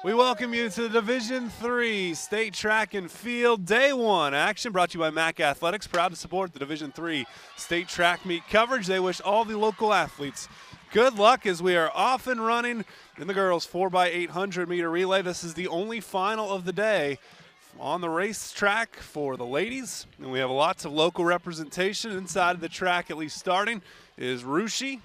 We welcome you to the Division III State Track and Field Day 1 action brought to you by MAC Athletics. Proud to support the Division III State Track Meet coverage. They wish all the local athletes good luck as we are off and running in the girls 4x800 meter relay. This is the only final of the day on the racetrack for the ladies. And we have lots of local representation inside of the track. At least starting is Russia,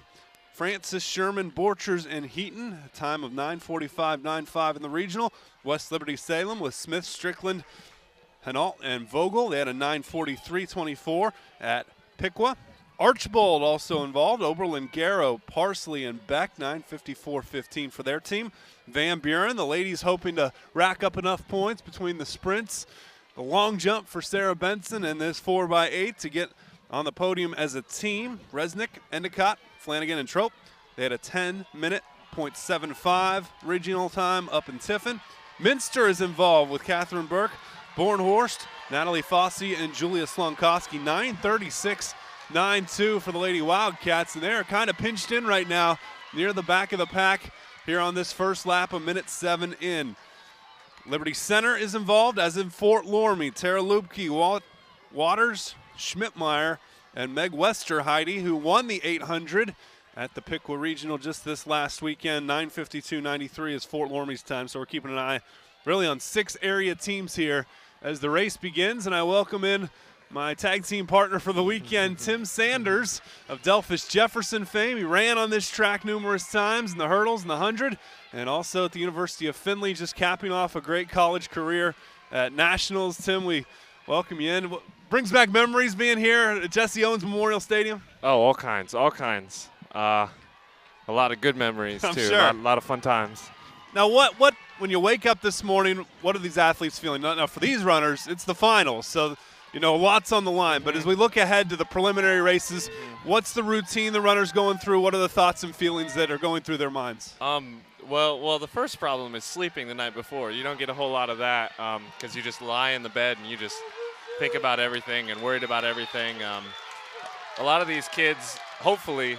Francis, Sherman, Borchers, and Heaton. A time of 9:45.95 in the regional. West Liberty Salem with Smith, Strickland, Hinault, and Vogel. They had a 9:43.24 at Piqua. Archbold also involved. Oberlin, Garrow, Parsley, and Beck. 9:54.15 for their team. Van Buren, the ladies hoping to rack up enough points between the sprints, the long jump for Sarah Benson, and this 4x8 to get on the podium as a team. Resnick, Endicott, Flanagan, and Trope. They had a 10-minute .75 regional time up in Tiffin. Minster is involved with Catherine Burke, Bornhorst, Natalie Fossey, and Julia Slonkowski. 9:36.92 for the Lady Wildcats, and they're kind of pinched in right now near the back of the pack here on this first lap, a minute 7 in. Liberty Center is involved, as in Fort Loramie. Tara Lubke, Waters, Schmidtmeyer, and Meg Westerheide, who won the 800 at the Piqua Regional just this last weekend. 9:52.93 is Fort Loramie's time, so we're keeping an eye really on 6 area teams here as the race begins. And I welcome in my tag team partner for the weekend, Tim Sanders of Delphus Jefferson fame. He ran on this track numerous times in the hurdles and the 100, and also at the University of Findlay, just capping off a great college career at Nationals. Tim, we welcome you in. What brings back memories being here at Jesse Owens Memorial Stadium? Oh, all kinds, all kinds. A lot of good memories, I'm too. sure. A lot of fun times. Now, what when you wake up this morning, what are these athletes feeling? Now, for these runners, it's the finals, so you know, lots on the line. But as we look ahead to the preliminary races, what's the routine the runners going through? What are the thoughts and feelings that are going through their minds? Well, the first problem is sleeping the night before. You don't get a whole lot of that because you just lie in the bed and you just think about everything and worried about everything. A lot of these kids, hopefully,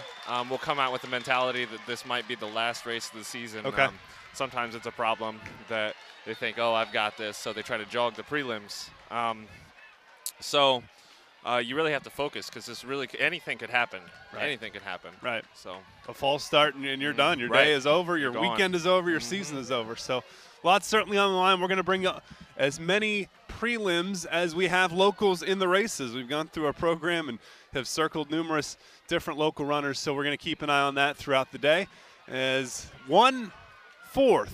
will come out with the mentality that this might be the last race of the season. Okay. Sometimes it's a problem that they think, oh, I've got this, so they try to jog the prelims. So you really have to focus because anything could happen. Right. Anything could happen. Right. So a false start and you're done. Your right. day is over. Your You're gone. weekend is over. Your season is over. So lots certainly on the line. We're going to bring up as many prelims as we have locals in the races. We've gone through our program and have circled numerous different local runners, so we're going to keep an eye on that throughout the day. As 1/4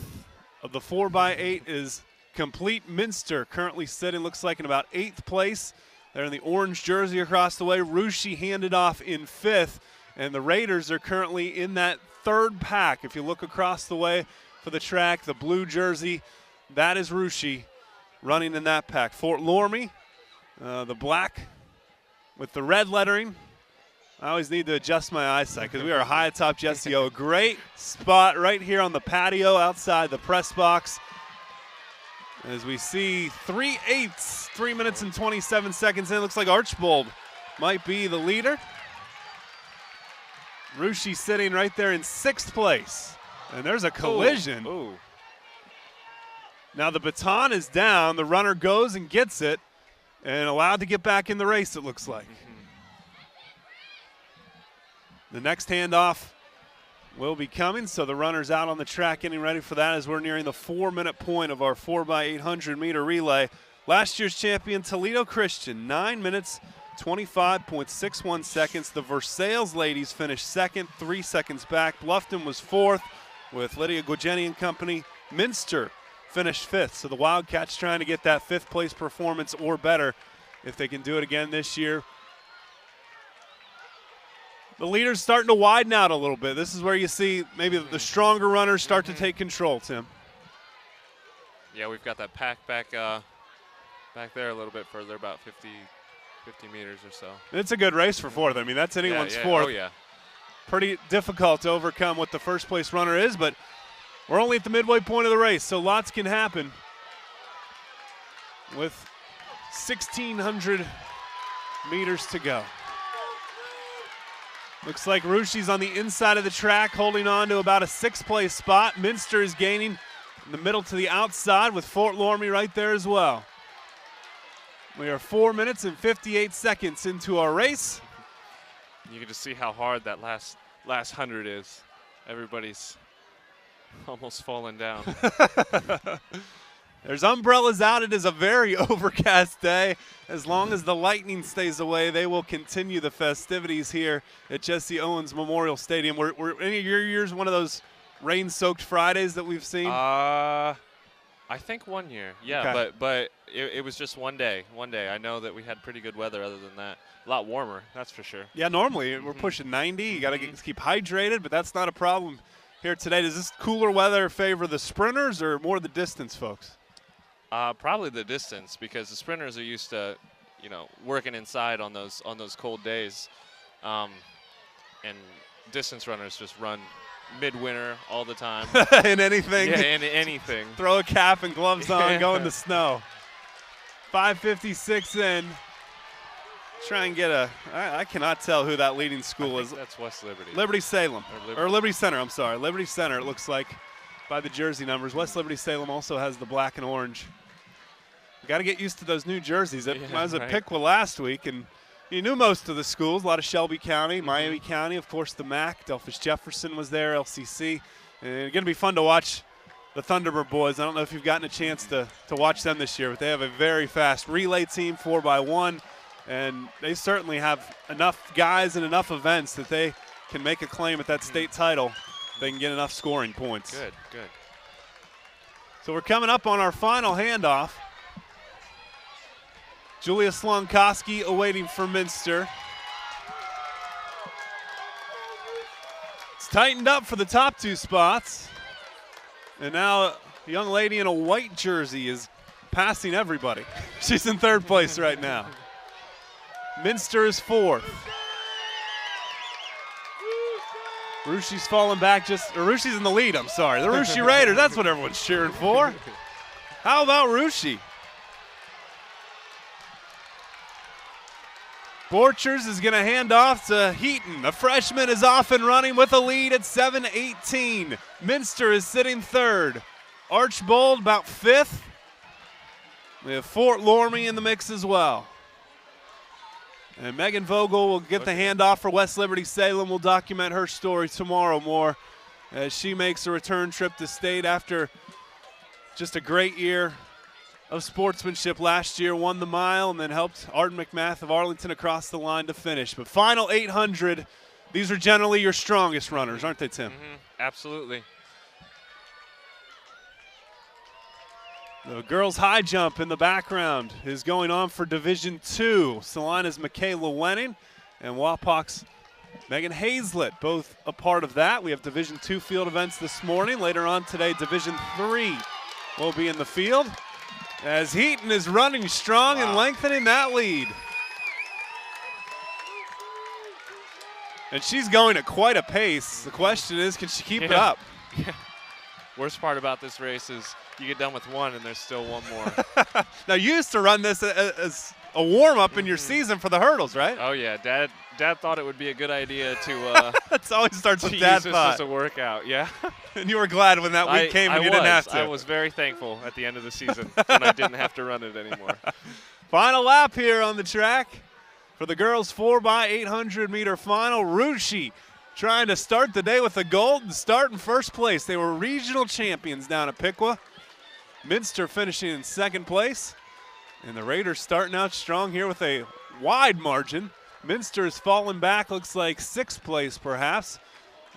of the 4x8 is complete. Minster currently sitting, looks like, in about 8th place. They're in the orange jersey across the way. Russia handed off in 5th, and the Raiders are currently in that 3rd pack. If you look across the way for the track, the blue jersey, that is Russia running in that pack. Fort Loramie, the black with the red lettering. I always need to adjust my eyesight because we are high atop Jesse O. A great spot right here on the patio outside the press box. As we see 3/8, 3 minutes and 27 seconds in. Looks like Archbold might be the leader. Russia sitting right there in 6th place. And there's a collision. Ooh. Now the baton is down. The runner goes and gets it and allowed to get back in the race, it looks like. The next handoff will be coming, so the runner's out on the track getting ready for that as we're nearing the 4-minute point of our 4x800 meter relay. Last year's champion, Toledo Christian, 9 minutes, 25.61 seconds. The Versailles ladies finished 2nd, 3 seconds back. Bluffton was 4th with Lydia Guogeni and company. Minster finished 5th, so the Wildcats trying to get that 5th place performance or better if they can do it again this year. The leader's starting to widen out a little bit. This is where you see maybe the stronger runners start to take control, Tim. Yeah, we've got that pack back there a little bit further, about 50 meters or so. It's a good race for 4th. I mean, that's anyone's 4th. Oh, yeah. Pretty difficult to overcome what the first place runner is, but we're only at the midway point of the race, so lots can happen with 1,600 meters to go. Looks like Russia's on the inside of the track, holding on to about a 6th place spot. Minster is gaining in the middle to the outside with Fort Loramie right there as well. We are 4 minutes and 58 seconds into our race. You can just see how hard that last 100 is. Everybody's almost falling down. There's umbrellas out. It is a very overcast day. As long as the lightning stays away, they will continue the festivities here at Jesse Owens Memorial Stadium. Were any of your years one of those rain-soaked Fridays that we've seen? I think 1 year, yeah, Okay. but it was just one day. I know that we had pretty good weather other than that. A lot warmer, that's for sure. Yeah, normally we're pushing 90. You got to keep hydrated, but that's not a problem here today. Does this cooler weather favor the sprinters or more the distance folks? Probably the distance, because the sprinters are used to, working inside on those cold days, and distance runners just run midwinter all the time. In anything. Yeah, in anything. Throw a cap and gloves on, go in the snow. 5:56 in. Try and get I cannot tell who that leading school is. That's West Liberty. Liberty Salem. Or Liberty Center, I'm sorry. Liberty Center, it looks like, by the jersey numbers. West Liberty Salem also has the black and orange. Got to get used to those new jerseys. I was at Piqua last week, and you knew most of the schools. A lot of Shelby County, Miami County, of course the MAC. Delphus Jefferson was there, LCC. And it's going to be fun to watch the Thunderbird boys. I don't know if you've gotten a chance to watch them this year, but they have a very fast relay team, 4x1, and they certainly have enough guys and enough events that they can make a claim at that state title. They can get enough scoring points. Good. So we're coming up on our final handoff. Julia Slonkoski awaiting for Minster. It's tightened up for the top two spots. And now a young lady in a white jersey is passing everybody. She's in third place right now. Minster is fourth. Rushie's falling back Rushie's in the lead, I'm sorry. The Rushi Raiders, that's what everyone's cheering for. How about Rushi? Borchers is going to hand off to Heaton. A freshman is off and running with a lead at 7:18. Minster is sitting third. Archbold about fifth. We have Fort Loramie in the mix as well. And Megan Vogel will get the handoff for West Liberty Salem. We'll document her story tomorrow more as she makes a return trip to state after just a great year of sportsmanship last year, won the mile, and then helped Arden McMath of Arlington across the line to finish. But final 800, these are generally your strongest runners, aren't they, Tim? Absolutely. The girls' high jump in the background is going on for Division II. Salina's Michaela Wenning and Wapak's Megan Hazlett, both a part of that. We have Division II field events this morning. Later on today, Division III will be in the field, as Heaton is running strong and lengthening that lead. And she's going at quite a pace. The question is, can she keep it up? Yeah. Worst part about this race is you get done with one and there's still one more. Now, you used to run this as a warm-up in your season for the hurdles, right? Oh, yeah. Dad thought it would be a good idea to It always starts with use Dad this thought. as a workout, yeah. And you were glad when that week came and you didn't have to. I was very thankful at the end of the season when I didn't have to run it anymore. Final lap here on the track for the girls' 4x800 meter final. Rushi trying to start the day with a gold and start in first place. They were regional champions down at Piqua. Minster finishing in second place. And the Raiders starting out strong here with a wide margin. Minster has fallen back, looks like sixth place perhaps.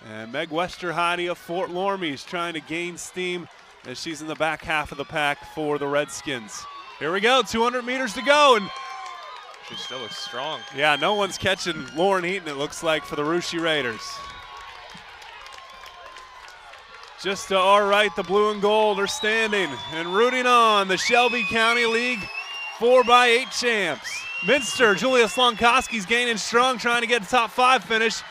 And Meg Westerheide of Fort Loramie is trying to gain steam as she's in the back half of the pack for the Redskins. Here we go, 200 meters to go. And she still looks strong. Yeah, no one's catching Lauren Heaton, it looks like, for the Rushi Raiders. Just to our right, the blue and gold are standing and rooting on the Shelby County League 4x8 champs. Minster, Julia Slonkoski's gaining strong, trying to get a top five finish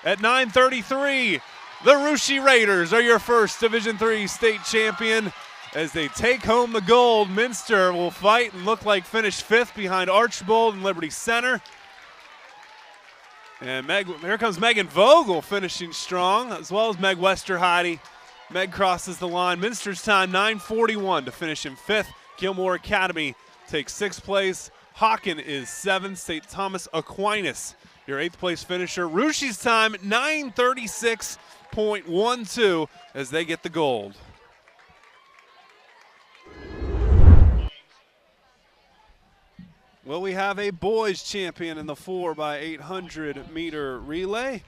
at 9:33. The Rushi Raiders are your first Division III state champion as they take home the gold. Minster will fight and look like finish fifth behind Archbold and Liberty Center. And here comes Megan Vogel finishing strong, as well as Meg Westerheide Meg crosses the line. Minster's time, 9:41 to finish in 5th. Gilmore Academy takes 6th place. Hawken is 7th. St. Thomas Aquinas, your 8th place finisher. Rucci's time, 9:36.12 as they get the gold. Well, we have a boys champion in the 4x800 meter relay.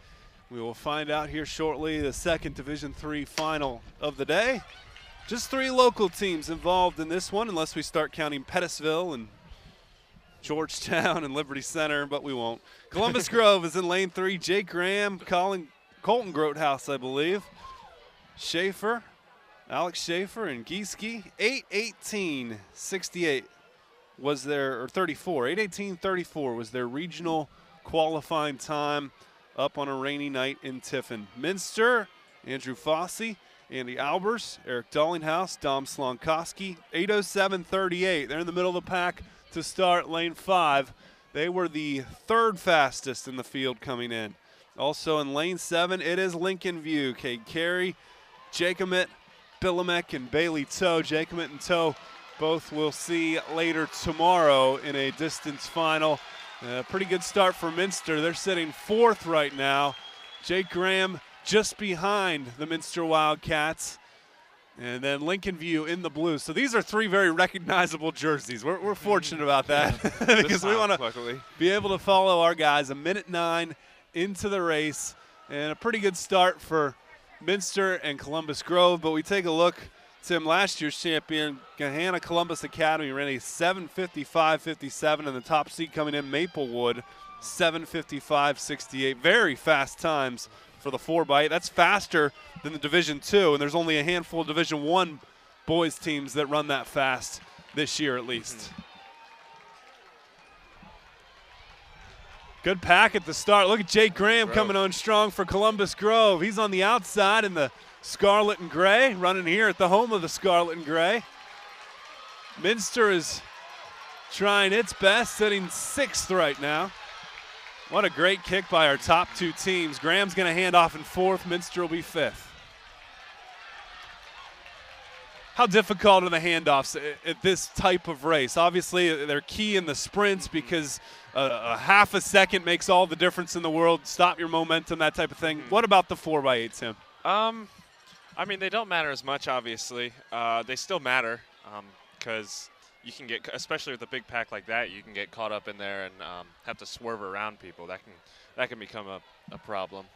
We will find out here shortly the second Division III final of the day. Just 3 local teams involved in this one, unless we start counting Pettisville and Georgetown and Liberty Center, but we won't. Columbus Grove is in lane 3. Jake Graham, Colton Grotehouse, I believe. Schaefer, Alex Schaefer, and Gieske. 8:18.68 was their, or 34. 8:18.34 was their regional qualifying time up on a rainy night in Tiffin. Minster, Andrew Fossey, Andy Albers, Eric Dollinghouse, Dom Slonkowski. 8:07.38. They're in the middle of the pack to start lane 5. They were the 3rd fastest in the field coming in. Also in lane 7, it is Lincoln View. Cade Carey, Jacobit, Billamek, and Bailey Toe. Jacobit and Toe both we'll see later tomorrow in a distance final. Pretty good start for Minster. They're sitting 4th right now. Jake Graham just behind the Minster Wildcats. And then Lincoln View in the blue. So these are 3 very recognizable jerseys. We're fortunate about that because we want to be able to follow our guys. 1:09 into the race, and a pretty good start for Minster and Columbus Grove. But we take a look, Tim, last year's champion, Gahanna Columbus Academy, ran a 7:55.57, and the top seed coming in, Maplewood, 7:55.68. Very fast times for the 4x8. That's faster than the Division II, and there's only a handful of Division I boys teams that run that fast this year at least. Good pack at the start. Look at Jake Graham coming on strong for Columbus Grove. He's on the outside in the scarlet and gray, running here at the home of the scarlet and gray. Minster is trying its best, sitting 6th right now. What a great kick by our top 2 teams. Graham's going to hand off in 4th. Minster will be 5th. How difficult are the handoffs at this type of race? Obviously, they're key in the sprints because a half a second makes all the difference in the world. Stop your momentum, that type of thing. What about the 4x8, Tim? I mean, they don't matter as much, obviously. They still matter because you can get, especially with a big pack like that, you can get caught up in there and have to swerve around people. That can become a problem.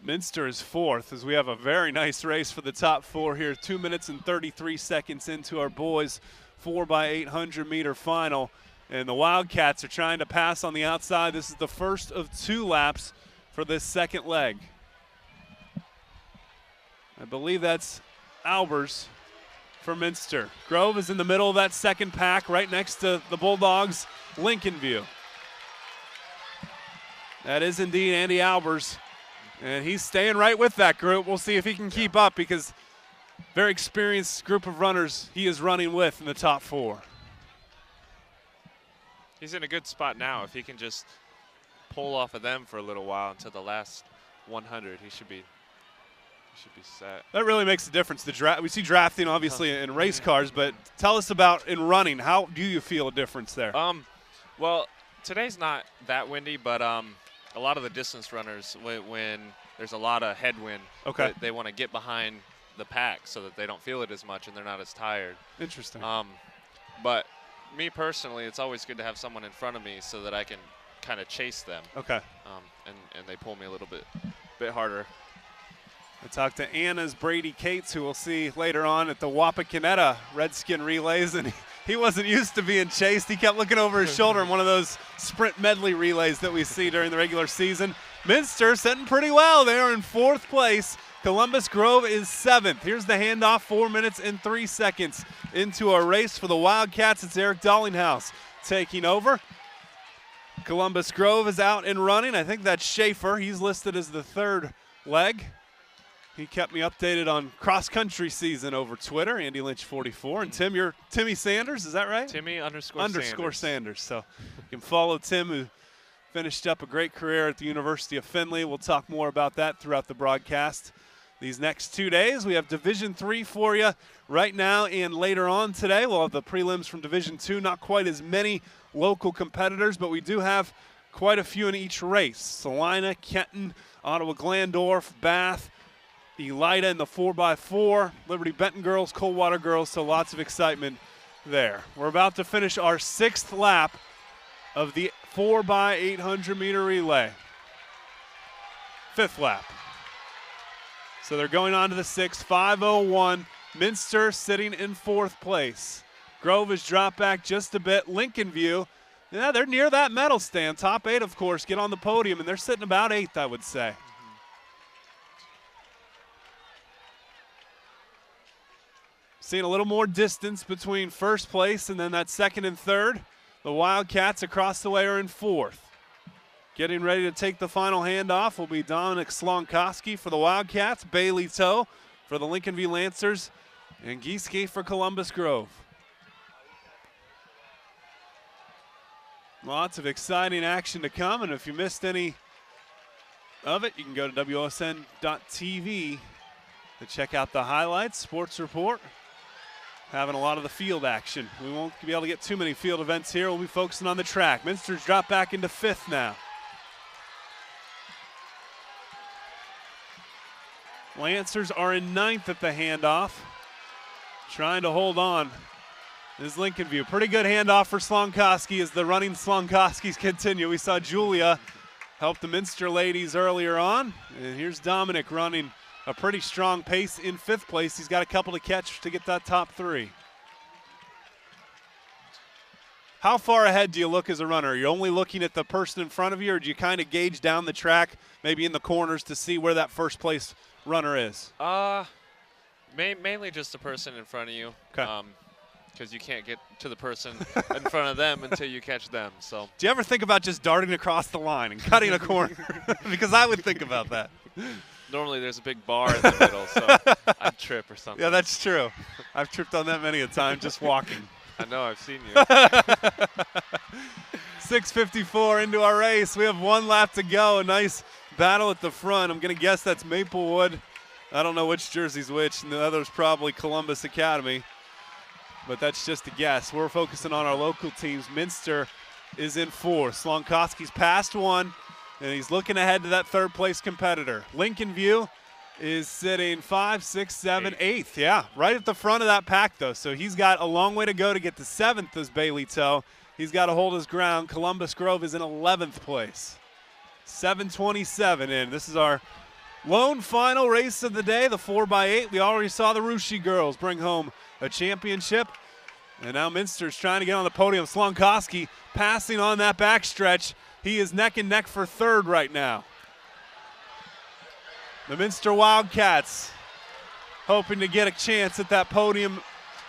Minster is 4th as we have a very nice race for the top 4 here. 2 minutes and 33 seconds into our boys 4x800 meter final. And the Wildcats are trying to pass on the outside. This is the first of 2 laps for this second leg. I believe that's Albers for Minster. Grove is in the middle of that second pack, right next to the Bulldogs' Lincoln View. That is indeed Andy Albers, and he's staying right with that group. We'll see if he can keep up because very experienced group of runners he is running with in the top 4. He's in a good spot now. If he can just pull off of them for a little while until the last 100, he should be set. That really makes a difference. We see drafting obviously in race cars, but tell us about in running. How do you feel a difference there? Well, today's not that windy, but a lot of the distance runners, when there's a lot of headwind, they want to get behind the pack so that they don't feel it as much and they're not as tired. Interesting. But me personally, it's always good to have someone in front of me so that I can kind of chase them. Okay. And they pull me a little bit harder. I talked to Anna's Brady Cates, who we'll see later on at the Wapakoneta Redskin relays, and he wasn't used to being chased. He kept looking over his shoulder in one of those sprint medley relays that we see during the regular season. Minster sitting pretty well. They are in 4th place. Columbus Grove is 7th. Here's the handoff, 4 minutes and 3 seconds into our race for the Wildcats. It's Eric Dollinghouse taking over. Columbus Grove is out and running. I think that's Schaefer. He's listed as the 3rd leg. He kept me updated on cross-country season over Twitter, Andy Lynch 44. And Tim, you're Timmy Sanders, is that right? Timmy _Sanders. Sanders. So you can follow Tim, who finished up a great career at the University of Findlay. We'll talk more about that throughout the broadcast. These next 2 days, we have Division III for you right now and later on today. We'll have the prelims from Division II. Not quite as many local competitors, but we do have quite a few in each race. Salina, Kenton, Ottawa Glandorf, Bath, Elida in the 4x4, Liberty Benton girls, Coldwater girls, so lots of excitement there. We're about to finish our 6th lap of the 4x800 meter relay. 5th lap. So they're going on to the 6th, 5:01. Minster sitting in 4th place. Grove has dropped back just a bit. Lincoln View, yeah, they're near that medal stand. Top 8, of course, get on the podium, and they're sitting about 8th, I would say. Seeing a little more distance between 1st place and then that 2nd and 3rd. The Wildcats across the way are in 4th. Getting ready to take the final handoff will be Dominic Slonkowski for the Wildcats, Bailey Toe for the Lincoln View Lancers, and Gieske for Columbus Grove. Lots of exciting action to come, and if you missed any of it, you can go to WOSN.TV to check out the highlights, sports report. Having a lot of the field action. We won't be able to get too many field events here. We'll be focusing on the track. Minster's dropped back into 5th now. Lancers are in 9th at the handoff. Trying to hold on is Lincoln View. Pretty good handoff for Slonkowski as the running Slonkoskis continue. We saw Julia help the Minster ladies earlier on. And here's Dominic running a pretty strong pace in 5th place. He's got a couple to catch to get that top 3. How far ahead do you look as a runner? Are you only looking at the person in front of you, or do you kind of gauge down the track, maybe in the corners, to see where that 1st place runner is? Mainly just the person in front of you. Okay. Because you can't get to the person in front of them until you catch them. So. Do you ever think about just darting across the line and cutting a corner? Because I would think about that. Normally there's a big bar in the middle, so I'd trip or something. Yeah, that's true. I've tripped on that many a time just walking. I know, I've seen you. 6:54 into our race. We have 1 lap to go. A nice battle at the front. I'm going to guess that's Maplewood. I don't know which jersey's which, and the other's probably Columbus Academy. But that's just a guess. We're focusing on our local teams. Minster is in 4th. Slonkowski's passed 1, and he's looking ahead to that 3rd place competitor. Lincoln View is sitting 5, 6, 7, 8th. Yeah, right at the front of that pack, though. So he's got a long way to go to get to 7th as Bailey Toe. He's got to hold his ground. Columbus Grove is in 11th place. 7:27 in. This is our lone final race of the day, the 4x8. We already saw the Rushi girls bring home a championship. And now Minster's trying to get on the podium. Slonkowski passing on that backstretch. He is neck and neck for 3rd right now. The Minster Wildcats hoping to get a chance at that podium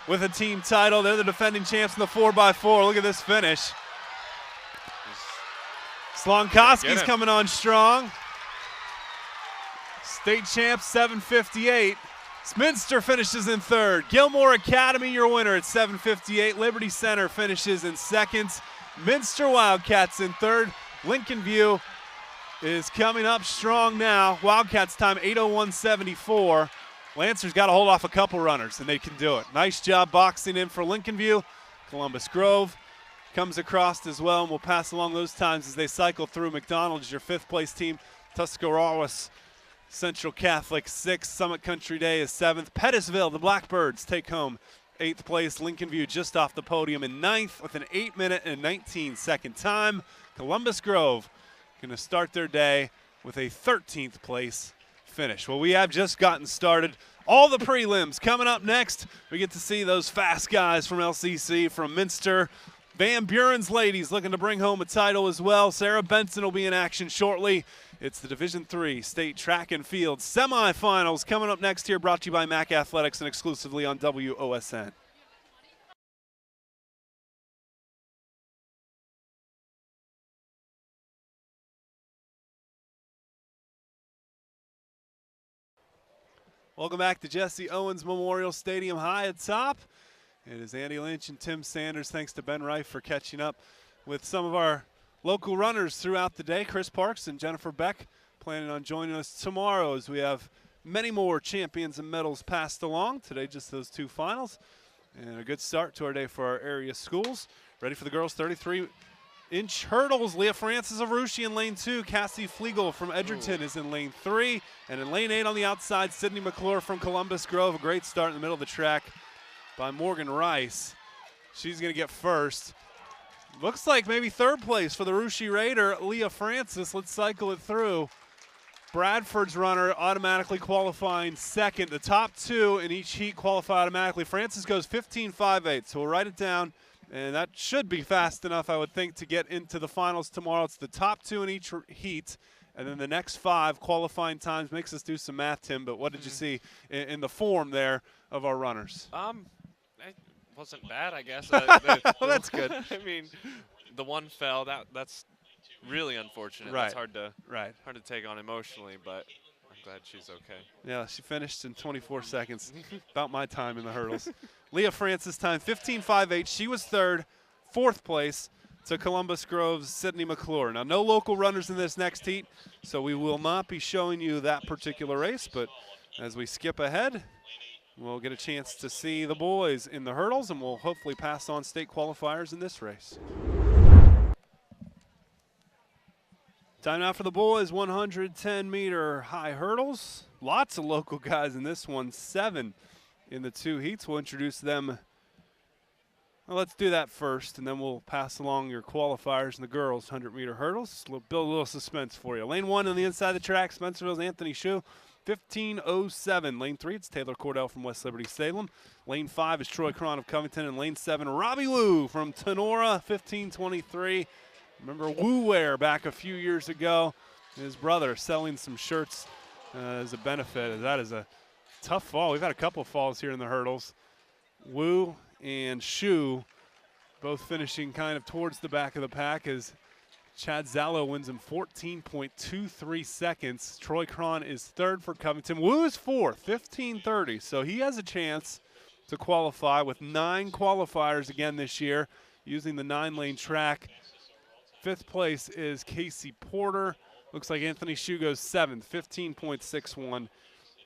with a team title. They're the defending champs in the 4x4. Look at this finish. Slonkowski's coming on strong. State champs, 7:58. Minster finishes in 3rd. Gilmore Academy, your winner at 7:58. Liberty Center finishes in 2nd. Minster Wildcats in 3rd. Lincoln View is coming up strong now. Wildcats time 8:01.74. Lancers got to hold off a couple runners, and they can do it. Nice job boxing in for Lincoln View. Columbus Grove comes across as well, and we'll pass along those times as they cycle through. McDonald's, your 5th place team. Tuscarawas Central Catholic 6th. Summit Country Day is 7th. Pettisville, the Blackbirds, take home 8th place. Lincoln View just off the podium in 9th with an 8-minute and 19-second time. Columbus Grove going to start their day with a 13th place finish. Well, we have just gotten started. All the prelims coming up next. We get to see those fast guys from LCC, from Minster. Van Buren's ladies looking to bring home a title as well. Sarah Benson will be in action shortly. It's the Division III State Track and Field semifinals coming up next here, brought to you by MAC Athletics and exclusively on WOSN. Welcome back to Jesse Owens Memorial Stadium high at top. It is Andy Lynch and Tim Sanders. Thanks to Ben Reif for catching up with some of our local runners throughout the day. Chris Parks and Jennifer Beck planning on joining us tomorrow as we have many more champions and medals passed along. Today, just those 2 finals. And a good start to our day for our area schools. Ready for the girls' 33-inch hurdles. Leah Francis of Russia in lane 2. Cassie Flegel from Edgerton is in lane 3. And in lane 8 on the outside, Sydney McClure from Columbus Grove. A great start in the middle of the track by Morgan Rice. She's going to get first. Looks like maybe 3rd place for the Russia Raider, Leah Francis. Let's cycle it through. Bradford's runner automatically qualifying 2nd. The top 2 in each heat qualify automatically. Francis goes 15.58, so we'll write it down. And that should be fast enough, I would think, to get into the finals tomorrow. It's the top 2 in each heat, and then the next 5 qualifying times. Makes us do some math, Tim, but what did you see in the form there of our runners? It wasn't bad, I guess. Well, that's good. I mean, the one fell. That's really unfortunate. Right. It's hard to take on emotionally, but I'm glad she's okay. Yeah, she finished in 24 seconds, about my time in the hurdles. Leah Francis' time, 15.58. She was 3rd, 4th place to Columbus Grove's Sydney McClure. Now, no local runners in this next heat, so we will not be showing you that particular race, but as we skip ahead, we'll get a chance to see the boys in the hurdles, and we'll hopefully pass on state qualifiers in this race. Time now for the boys, 110-meter high hurdles. Lots of local guys in this one, 7 in the 2 heats. We'll introduce them. Well, let's do that first, and then we'll pass along your qualifiers in the girls' 100-meter hurdles. Build a little suspense for you. Lane 1 on the inside of the track, Spencerville's Anthony Shu, 15.07. Lane 3, it's Taylor Cordell from West Liberty Salem. Lane 5 is Troy Cron of Covington, and Lane 7, Robbie Wu from Tenora, 15.23. Remember Wu Wear back a few years ago. His brother selling some shirts as a benefit. That is a tough fall. We've had a couple falls here in the hurdles. Wu and Shu both finishing kind of towards the back of the pack as Chad Zallo wins in 14.23 seconds. Troy Cron is 3rd for Covington. Wu is 4th, 15.30. So he has a chance to qualify with 9 qualifiers again this year using the 9-lane track. 5th place is Casey Porter. Looks like Anthony Shu goes 7th. 15.61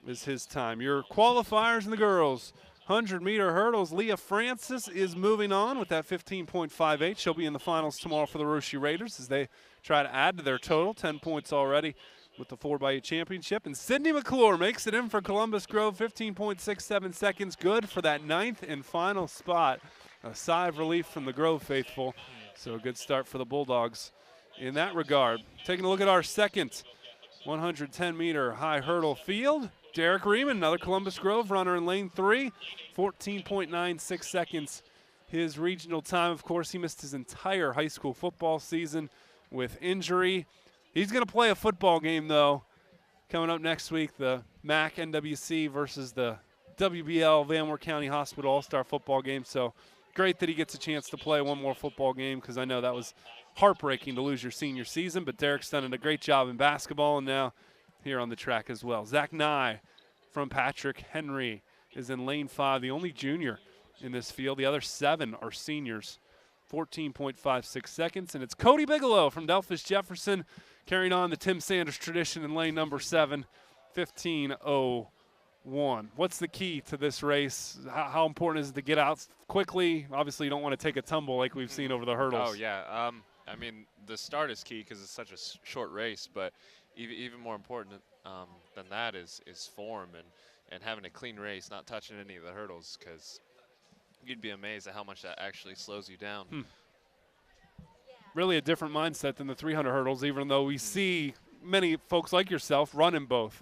is his time. Your qualifiers in the girls. 100-meter hurdles. Leah Francis is moving on with that 15.58. She'll be in the finals tomorrow for the Russia Raiders as they try to add to their total. 10 points already with the 4x8 championship. And Sydney McClure makes it in for Columbus Grove. 15.67 seconds. Good for that 9th and final spot. A sigh of relief from the Grove faithful. So a good start for the Bulldogs in that regard. Taking a look at our second 110-meter high hurdle field. Derek Riemann, another Columbus Grove runner in lane 3, 14.96 seconds. His regional time, of course, he missed his entire high school football season with injury. He's going to play a football game, though, coming up next week, the MAC NWC versus the WBL Van Wert County Hospital All-Star football game. So great that he gets a chance to play one more football game because I know that was heartbreaking to lose your senior season, but Derek's done a great job in basketball and now here on the track as well. Zach Nye from Patrick Henry is in lane 5, the only junior in this field. The other 7 are seniors. 14.56 seconds, and it's Cody Bigelow from Delphus Jefferson carrying on the Tim Sanders tradition in lane number 7, 15.01. What's the key to this race? How important is it to get out quickly? Obviously, you don't want to take a tumble like we've seen over the hurdles. Oh, yeah. I mean, the start is key because it's such a short race, but even more important than that is form and having a clean race, not touching any of the hurdles, because you'd be amazed at how much that actually slows you down. Really a different mindset than the 300 hurdles, even though we see many folks like yourself running both.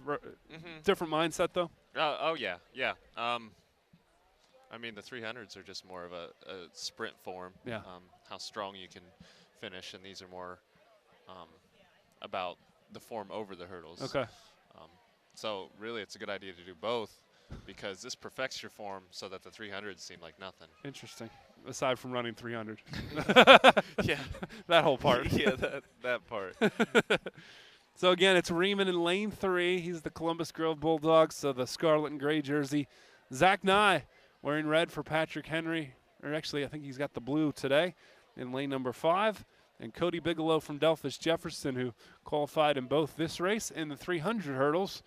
Different mindset, though? Oh, yeah. I mean, the 300s are just more of a sprint form. Yeah. How strong you can finish, and these are more about the form over the hurdles. Okay. So really it's a good idea to do both because this perfects your form so that the 300s seem like nothing. Interesting. Aside from running 300. Yeah. That whole part. Yeah, that part. So again, it's Riemann in lane 3. He's the Columbus Grove Bulldogs, so the scarlet and gray jersey. Zach Nye wearing red for Patrick Henry. Or actually, I think he's got the blue today in lane number 5. and Cody Bigelow from Delphus Jefferson, who qualified in both this race and the 300 hurdles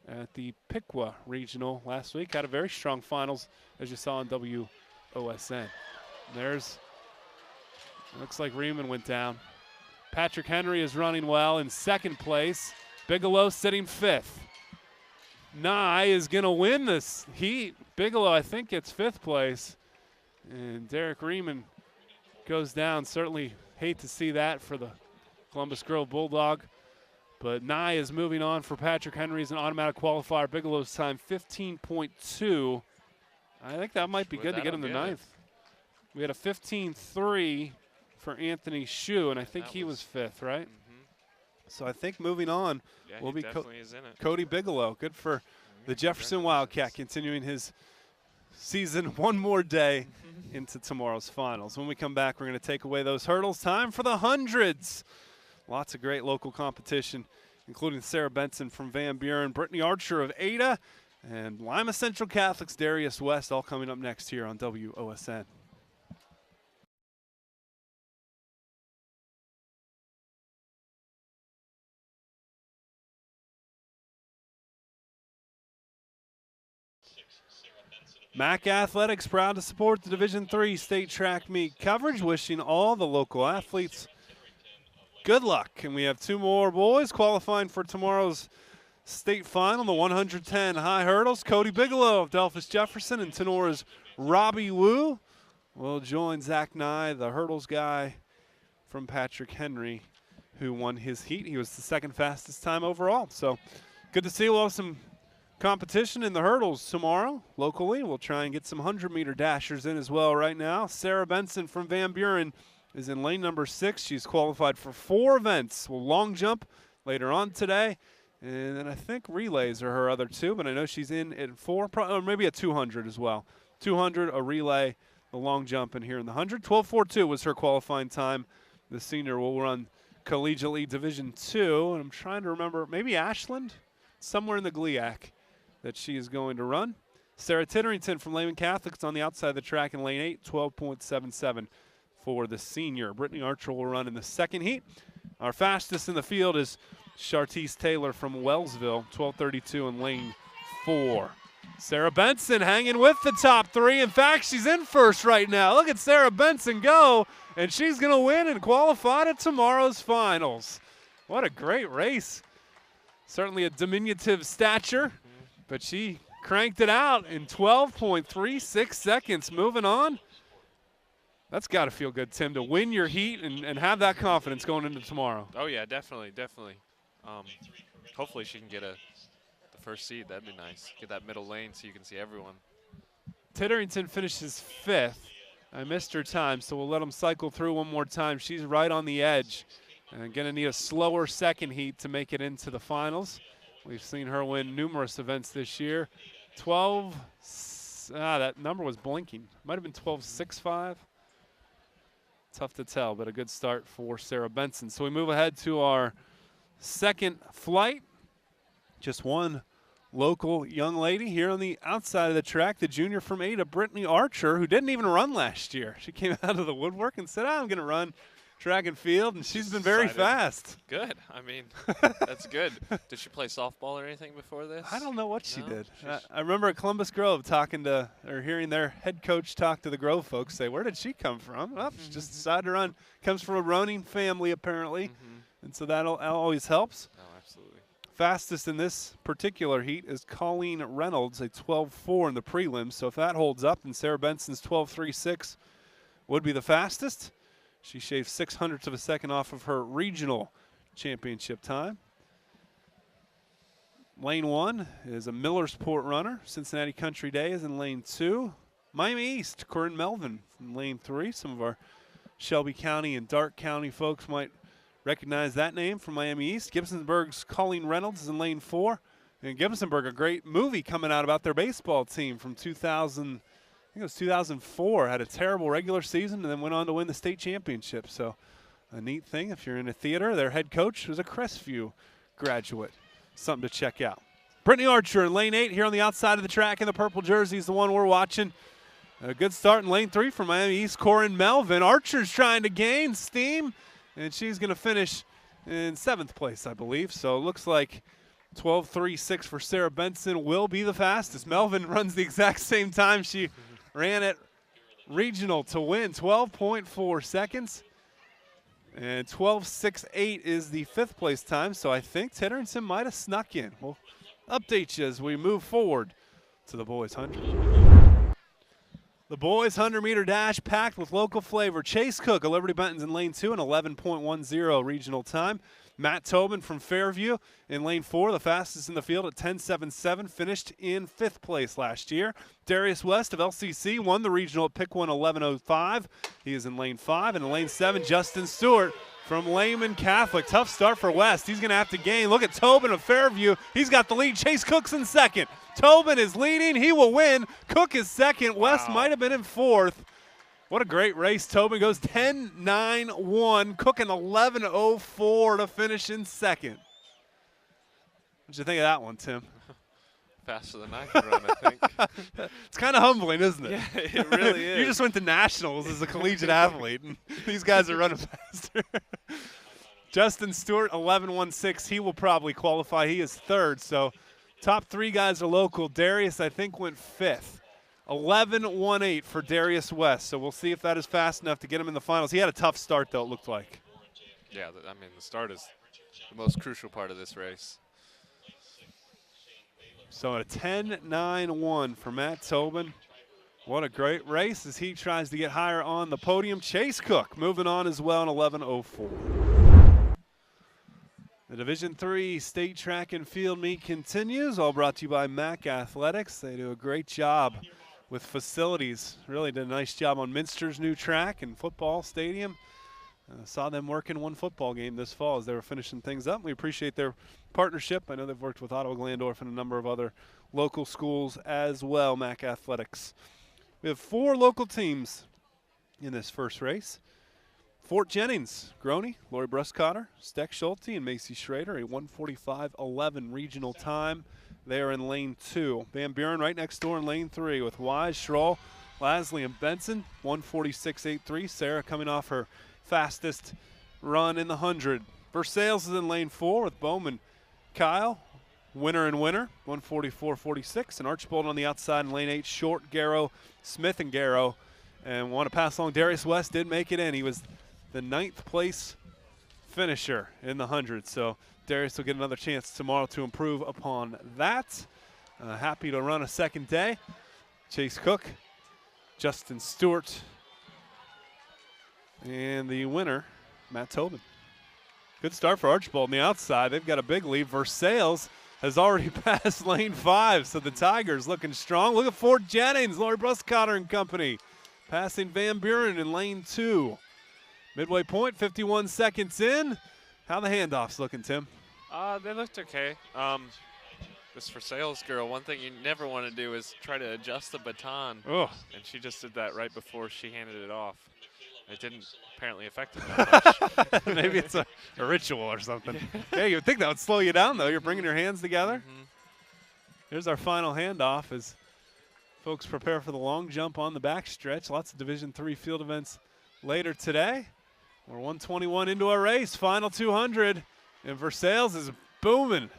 at the Piqua Regional last week. Had a very strong finals, as you saw on WOSN. There's, looks like Riemann went down. Patrick Henry is running well in second place. Bigelow sitting fifth. Nye is going to win this heat. Bigelow, I think, gets fifth place. And Derek Riemann goes down. Certainly hate to see that for the Columbus Grove Bulldog. But Nye is moving on for Patrick Henry as an automatic qualifier. Bigelow's time 15.2. I think that might be good to get him to ninth. We had a 15.3 for Anthony Shue, and I think he was fifth, right? Mm-hmm. So I think moving on will be Cody Bigelow. Good for the Jefferson Wildcat, continuing his season one more day into tomorrow's finals. When we come back, we're going to take away those hurdles. Time for the hundreds. Lots of great local competition, including Sarah Benson from Van Buren, Brittany Archer of Ada, and Lima Central Catholic's Darius West, all coming up next here on WOSN. MAC Athletics proud to support the Division III state track meet coverage, wishing all the local athletes good luck. And we have two more boys qualifying for tomorrow's state final, the 110 high hurdles. Cody Bigelow of Delphus Jefferson and Tenora's Robbie Wu will join Zach Nye, the hurdles guy from Patrick Henry, who won his heat. He was the second fastest time overall. So good to see. We'll have some competition in the hurdles tomorrow locally. We'll try and get some 100-meter dashers in as well right now. Sarah Benson from Van Buren is in lane number 6. She's qualified for 4 events. Well, long jump later on today, and then I think relays are her other 2, but I know she's in at 4, or maybe a 200 as well. 200, a relay, the long jump, and here in the 100. 12:42 was her qualifying time. The senior will run collegiately Division II, and I'm trying to remember, maybe Ashland, somewhere in the GLIAC that she is going to run. Sarah Titterington from Lehman Catholics on the outside of the track in lane 8, 12.77 for the senior. Brittany Archer will run in the second heat. Our fastest in the field is Chartice Taylor from Wellsville, 12:32 in lane 4. Sarah Benson hanging with the top 3. In fact, she's in first right now. Look at Sarah Benson go, and she's going to win and qualify to tomorrow's finals. What a great race. Certainly a diminutive stature, but she cranked it out in 12.36 seconds. Moving on. That's got to feel good, Tim, to win your heat and have that confidence going into tomorrow. Oh, yeah, definitely, definitely. Hopefully she can get the first seed. That'd be nice. Get that middle lane so you can see everyone. Titterington finishes 5th. I missed her time, so we'll let them cycle through one more time. She's right on the edge and going to need a slower second heat to make it into the finals. We've seen her win numerous events this year. That number was blinking. Might have been 12.65. Tough to tell, but a good start for Sarah Benson. So we move ahead to our second flight. Just one local young lady here on the outside of the track, the junior from Ada, Brittany Archer, who didn't even run last year. She came out of the woodwork and said, I'm going to run track and field, and she's been very fast. Good. I mean, that's good. Did she play softball or anything before this? I don't know what she did. I remember at Columbus Grove hearing their head coach talk to the Grove folks say, where did she come from? Well, she just decided to run. Comes from a running family, apparently, and so that always helps. Oh, absolutely. Fastest in this particular heat is Colleen Reynolds, a 12.4 in the prelims. So if that holds up, then Sarah Benson's 12.36 would be the fastest. She shaved 0.06 of a second off of her regional championship time. Lane 1 is a Millersport runner. Cincinnati Country Day is in lane 2. Miami East, Corinne Melvin in lane 3. Some of our Shelby County and Darke County folks might recognize that name from Miami East. Gibsonburg's Colleen Reynolds is in lane 4. And Gibsonburg, a great movie coming out about their baseball team from 2000. I think it was 2004, had a terrible regular season and then went on to win the state championship. So a neat thing if you're in a theater. Their head coach was a Crestview graduate. Something to check out. Brittany Archer in lane 8 here on the outside of the track in the purple jersey is the one we're watching. A good start in lane 3 for Miami East, Corinne Melvin. Archer's trying to gain steam and she's going to finish in 7th place, I believe. So it looks like 12:36 for Sarah Benson will be the fastest. Melvin runs the exact same time she ran at regional to win, 12.4 seconds. And 12:68 is the 5th place time, so I think Titterington might have snuck in. We'll update you as we move forward to the boys 100. The boys 100-meter dash packed with local flavor. Chase Cook of Liberty Benton's in lane 2, an 11.10 regional time. Matt Tobin from Fairview in lane 4, the fastest in the field at 10.77, finished in 5th place last year. Darius West of LCC won the regional at Pick 1 11.05. He is in lane 5. And in lane 7, Justin Stewart from Lehman Catholic. Tough start for West. He's going to have to gain. Look at Tobin of Fairview. He's got the lead. Chase Cook's in 2nd. Tobin is leading. He will win. Cook is 2nd. Wow. West might have been in 4th. What a great race. Tobin goes 10.91. Cook in 11.04 to finish in 2nd. What'd you think of that one, Tim? Faster than I can run, I think. It's kind of humbling, isn't it? Yeah, it really is. You just went to nationals as a collegiate athlete, and these guys are running faster. Justin Stewart, 11.16. He will probably qualify. He is 3rd, so top 3 guys are local. Darius, I think, went 5th. 11.18 for Darius West, so we'll see if that is fast enough to get him in the finals. He had a tough start, though, it looked like. Yeah, I mean, the start is the most crucial part of this race. So a 10.91 for Matt Tobin. What a great race as he tries to get higher on the podium. Chase Cook moving on as well in 11.04. The Division III State Track and Field Meet continues, all brought to you by MAC Athletics. They do a great job with facilities. Really did a nice job on Minster's new track and football stadium. Saw them working one football game this fall as they were finishing things up. We appreciate their partnership. I know they've worked with Ottawa Glandorf and a number of other local schools as well, MAC Athletics. We have 4 local teams in this first race. Fort Jennings, Groney, Lori Bruscotter, Steck Schulte, and Macy Schrader, a 1:45.11 regional time. They are in lane 2. Van Buren right next door in lane 3 with Wise, Schroll, Lasley, and Benson, 1:46.83. Sarah coming off her fastest run in the 100. Versailles is in lane 4 with Bowman, Kyle, winner and winner, 1:44.46. And Archbold on the outside in lane 8, Short, Garrow, Smith, and Garrow. And want to pass along, Darius West did make it in. He was the 9th place finisher in the 100. So Darius will get another chance tomorrow to improve upon that. Happy to run a second day. Chase Cook, Justin Stewart, and the winner, Matt Tobin. Good start for Archbold on the outside. They've got a big lead. Versailles has already passed lane 5, so the Tigers looking strong. Look at Fort Jennings, Lori Bruscotter and company, passing Van Buren in lane 2. Midway point, 51 seconds in. How the handoffs looking, Tim? They looked okay. This Versailles girl, one thing you never want to do is try to adjust the baton. Oh. And she just did that right before she handed it off. It didn't apparently affect him that much. Maybe it's a ritual or something. Yeah, you would think that would slow you down, though. You're bringing your hands together. Mm-hmm. Here's our final handoff as folks prepare for the long jump on the backstretch. Lots of Division III field events later today. We're 121 into our race, final 200, and Versailles is booming.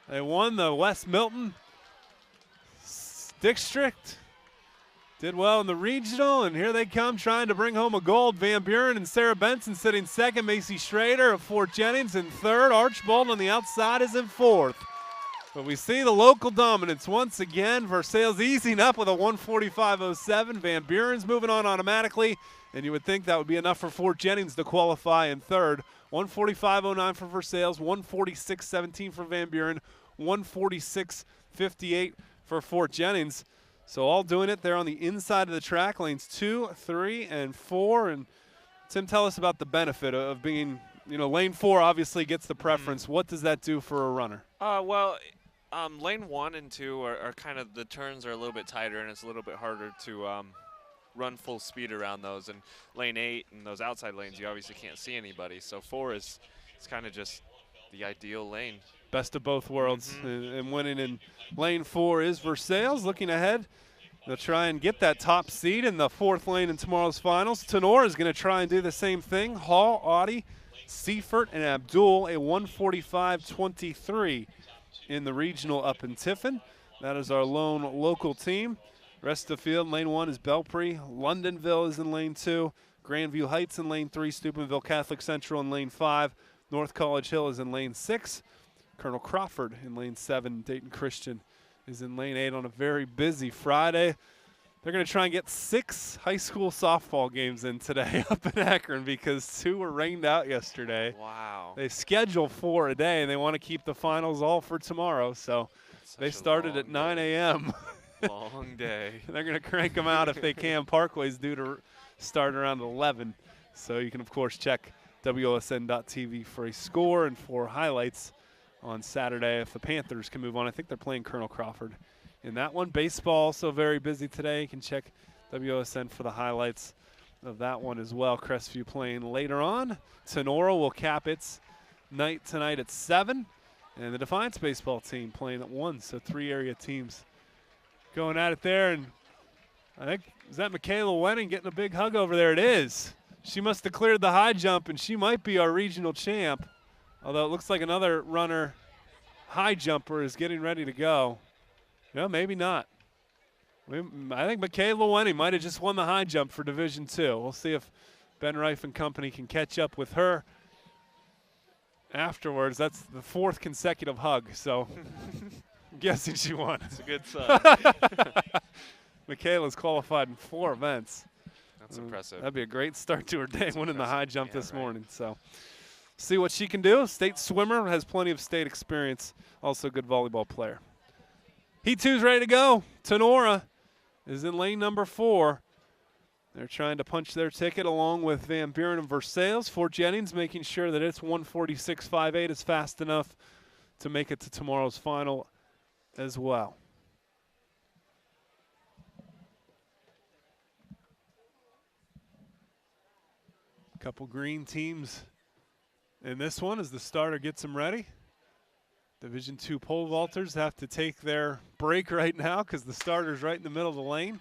They won the West Milton District. Did well in the regional, and here they come trying to bring home a gold. Van Buren and Sarah Benson sitting 2nd. Macy Schrader of Fort Jennings in 3rd. Archbold on the outside is in 4th. But we see the local dominance once again. Versailles easing up with a 1:45.07. Van Buren's moving on automatically, and you would think that would be enough for Fort Jennings to qualify in 3rd. 1:45.09 for Versailles, 1:46.17 for Van Buren, 1:46.58 for Fort Jennings. So all doing it there on the inside of the track, lanes 2, 3, and 4. And Tim, tell us about the benefit of being, lane 4 obviously gets the preference. What does that do for a runner? Lane 1 and 2 are kind of, the turns are a little bit tighter, and it's a little bit harder to run full speed around those. And lane 8 and those outside lanes, you obviously can't see anybody. So 4 is kind of just the ideal lane. Best of both worlds. And winning in lane 4 is Versailles. Looking ahead, they'll try and get that top seed in the 4th lane in tomorrow's finals. Tenor is going to try and do the same thing. Hall, Audie, Seifert and Abdul a 145-23 in the regional up in Tiffin. That is our lone local team. Rest of the field, lane 1 is Belpre. Londonville is in lane 2. Grandview Heights in lane 3. Steubenville Catholic Central in lane 5. North College Hill is in lane 6. Colonel Crawford in lane 7. Dayton Christian is in lane 8 on a very busy Friday. They're going to try and get 6 high school softball games in today up in Akron because 2 were rained out yesterday. Wow. They scheduled 4 a day, and they want to keep the finals all for tomorrow. So they started at 9 a.m. Long day. They're going to crank them out if they can. Parkway's due to start around 11. So you can, of course, check WOSN.TV for a score and for highlights on Saturday if the Panthers can move on. I think they're playing Colonel Crawford in that one. Baseball also very busy today. You can check WOSN for the highlights of that one as well. Crestview playing later on. Sonora will cap its night tonight at 7. And the Defiance baseball team playing at 1. So 3 area teams going at it there. And I think, is that Michaela Wenning getting a big hug over there? It is. She must have cleared the high jump, and she might be our regional champ. Although it looks like another runner, high jumper, is getting ready to go. No, maybe not. I think Michaela Wenning might have just won the high jump for Division II. We'll see if Ben Reif and company can catch up with her afterwards. That's the 4th consecutive hug, so I'm guessing she won. It's a good sign. Michaela's qualified in 4 events. That's impressive. That'd be a great start to her day, That's winning impressive. the high jump Yeah, this right. morning. So see what she can do. State swimmer, has plenty of state experience, also a good volleyball player. Heat 2's ready to go. Tenora is in lane number 4. They're trying to punch their ticket along with Van Buren and Versailles. Fort Jennings making sure that its 146.58 is fast enough to make it to tomorrow's final as well. Couple green teams in this one as the starter gets them ready. Division II pole vaulters have to take their break right now because the starter's right in the middle of the lane.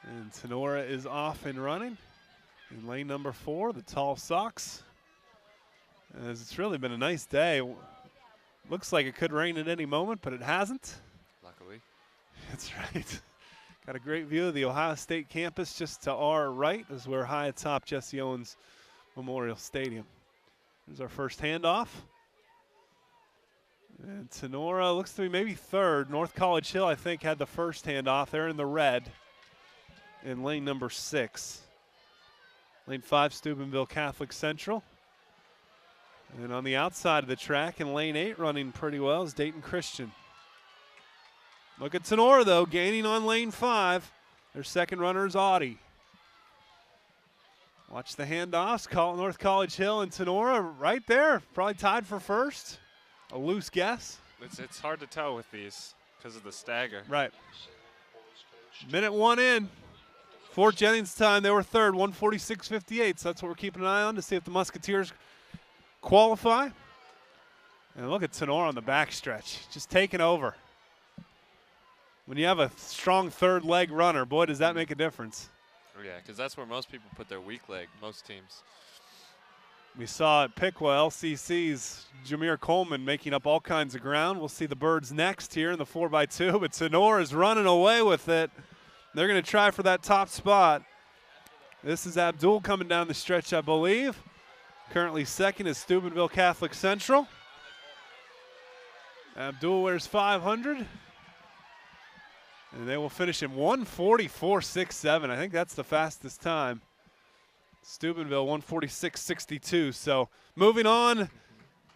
And Tenora is off and running in lane number 4, the Tall Sox. As it's really been a nice day. Looks like it could rain at any moment, but it hasn't. Luckily. That's right. Got a great view of the Ohio State campus just to our right as we're high atop Jesse Owens Memorial Stadium. Here's our first handoff. And Tenora looks to be maybe 3rd. North College Hill, I think, had the first handoff. They're in the red in lane number 6. Lane 5, Steubenville Catholic Central. And on the outside of the track in lane 8, running pretty well, is Dayton Christian. Look at Tenora, though, gaining on lane 5. Their second runner is Audie. Watch the handoffs. North College Hill and Tenora right there, probably tied for first. A loose guess. It's hard to tell with these because of the stagger. Right. Minute 1 in. Fort Jennings time, they were 3rd, 146.58. So that's what we're keeping an eye on to see if the Musketeers qualify. And look at Tenora on the backstretch, just taking over. When you have a strong 3rd leg runner, boy, does that make a difference. Yeah, because that's where most people put their weak leg, most teams. We saw at Piqua, LCC's Jameer Coleman making up all kinds of ground. We'll see the Birds next here in the 4x2, but Tenora is running away with it. They're going to try for that top spot. This is Abdul coming down the stretch, I believe. Currently 2nd is Steubenville Catholic Central. Abdul wears 500. And they will finish in 144.67. I think that's the fastest time. Steubenville 146.62. So moving on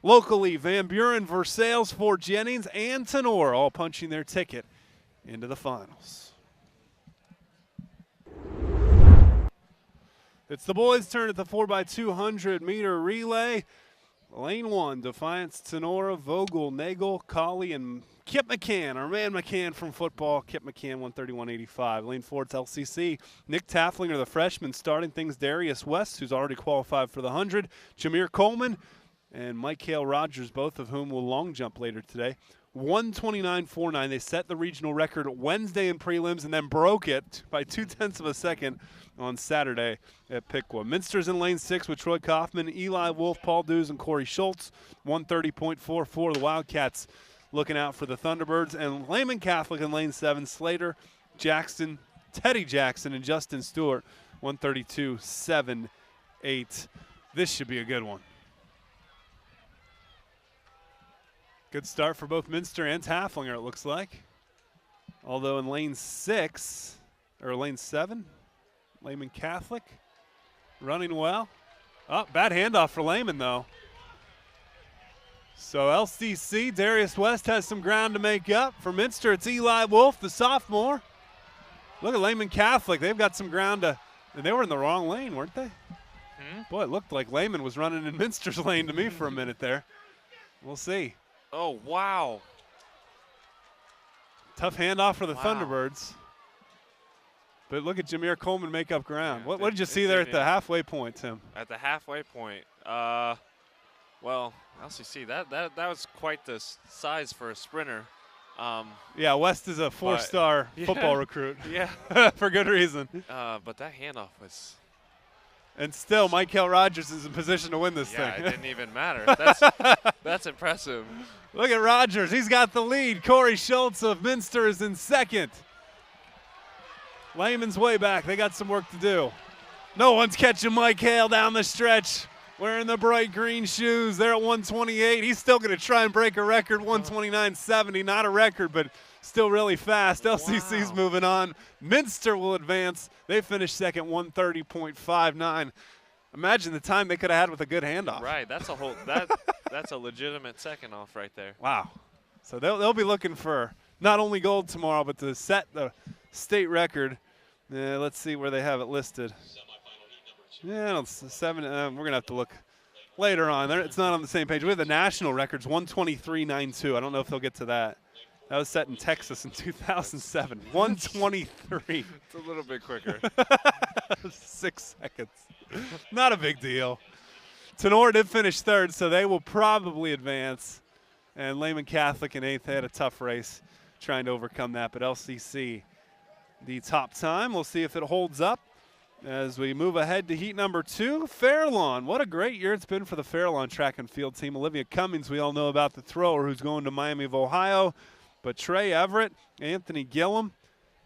locally, Van Buren, Versailles, Fort Jennings, and Tenora all punching their ticket into the finals. It's the boys' turn at the 4x200 meter relay. Lane 1, Defiance, Tenora, Vogel, Nagel, Colley, and Kip McCann, our man McCann from football. Kip McCann, 131.85. Lane 4, it's LCC. Nick Tafflinger, the freshman, starting things. Darius West, who's already qualified for the 100. Jameer Coleman and Mike Hale Rogers, both of whom will long jump later today. 1:29.49. They set the regional record Wednesday in prelims and then broke it by 0.2 of a second on Saturday at Piqua. Minster's in lane 6 with Troy Kaufman, Eli Wolf, Paul Dews, and Corey Schultz. 1:30.44. The Wildcats looking out for the Thunderbirds. And Lehman Catholic in lane 7, Slater, Jackson, Teddy Jackson, and Justin Stewart. 1:32.78. This should be a good one. Good start for both Minster and Haflinger, it looks like. Although in lane 6, or lane 7, Lehman Catholic running well. Oh, bad handoff for Lehman, though. So LCC, Darius West has some ground to make up. For Minster, it's Eli Wolf, the sophomore. Look at Lehman Catholic. They've got some ground to, and they were in the wrong lane, weren't they? Boy, it looked like Lehman was running in Minster's lane to me for a minute there. We'll see. Oh, wow. Tough handoff for the Thunderbirds. But look at Jameer Coleman make up ground. Yeah, what did you see there at the halfway point, Tim? At the halfway point, well, LCC, that was quite the size for a sprinter. Yeah, West is a 4-star football recruit. Yeah. For good reason. But that handoff was. And still, Michael Rogers is in position to win this thing. Yeah, it didn't even matter. That's impressive. Look at Rogers. He's got the lead. Corey Schultz of Minster is in second. Lehman's way back. They got some work to do. No one's catching Mike Hale down the stretch. Wearing the bright green shoes. They're at 1:28. He's still going to try and break a record, 1:29.70. Not a record, but still really fast. LCC's moving on. Minster will advance. They finished second, 1:30.59. Imagine the time they could have had with a good handoff. Right. That's a legitimate second off right there. Wow. So they'll be looking for not only gold tomorrow, but to set the state record. Let's see where they have it listed. Yeah, it's 7. We're going to have to look later on. It's not on the same page. We have the national records, 123.92. I don't know if they'll get to that. That was set in Texas in 2007. 123. It's a little bit quicker. 6 seconds. Not a big deal. Tenor did finish third, so they will probably advance. And Lehman Catholic in 8th. They had a tough race trying to overcome that. But LCC, the top time. We'll see if it holds up. As we move ahead to heat number 2, Fairlawn. What a great year it's been for the Fairlawn track and field team. Olivia Cummings, we all know about the thrower who's going to Miami of Ohio. But Trey Everett, Anthony Gillum,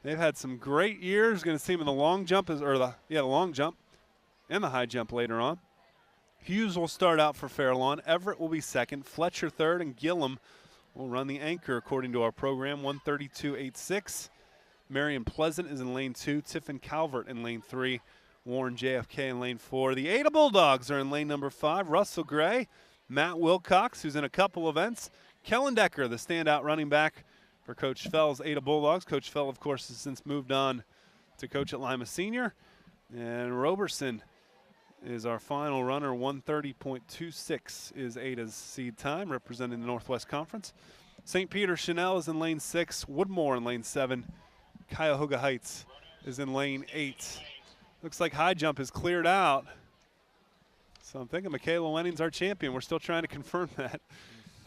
they've had some great years. Going to see them in the long jump, the long jump and the high jump later on. Hughes will start out for Fairlawn. Everett will be second, Fletcher third, and Gillum will run the anchor according to our program, 1:32.86. Marion Pleasant is in lane 2. Tiffin Calvert in lane 3. Warren JFK in lane 4. The Ada Bulldogs are in lane number 5. Russell Gray, Matt Wilcox, who's in a couple events. Kellen Decker, the standout running back for Coach Fell's Ada Bulldogs. Coach Fell, of course, has since moved on to coach at Lima Senior. And Roberson is our final runner. 1:30.26 is Ada's seed time, representing the Northwest Conference. St. Peter Chanel is in lane 6. Woodmore in lane 7. Cuyahoga Heights is in lane 8. Looks like high jump is cleared out. So I'm thinking Michaela Wenning's our champion. We're still trying to confirm that.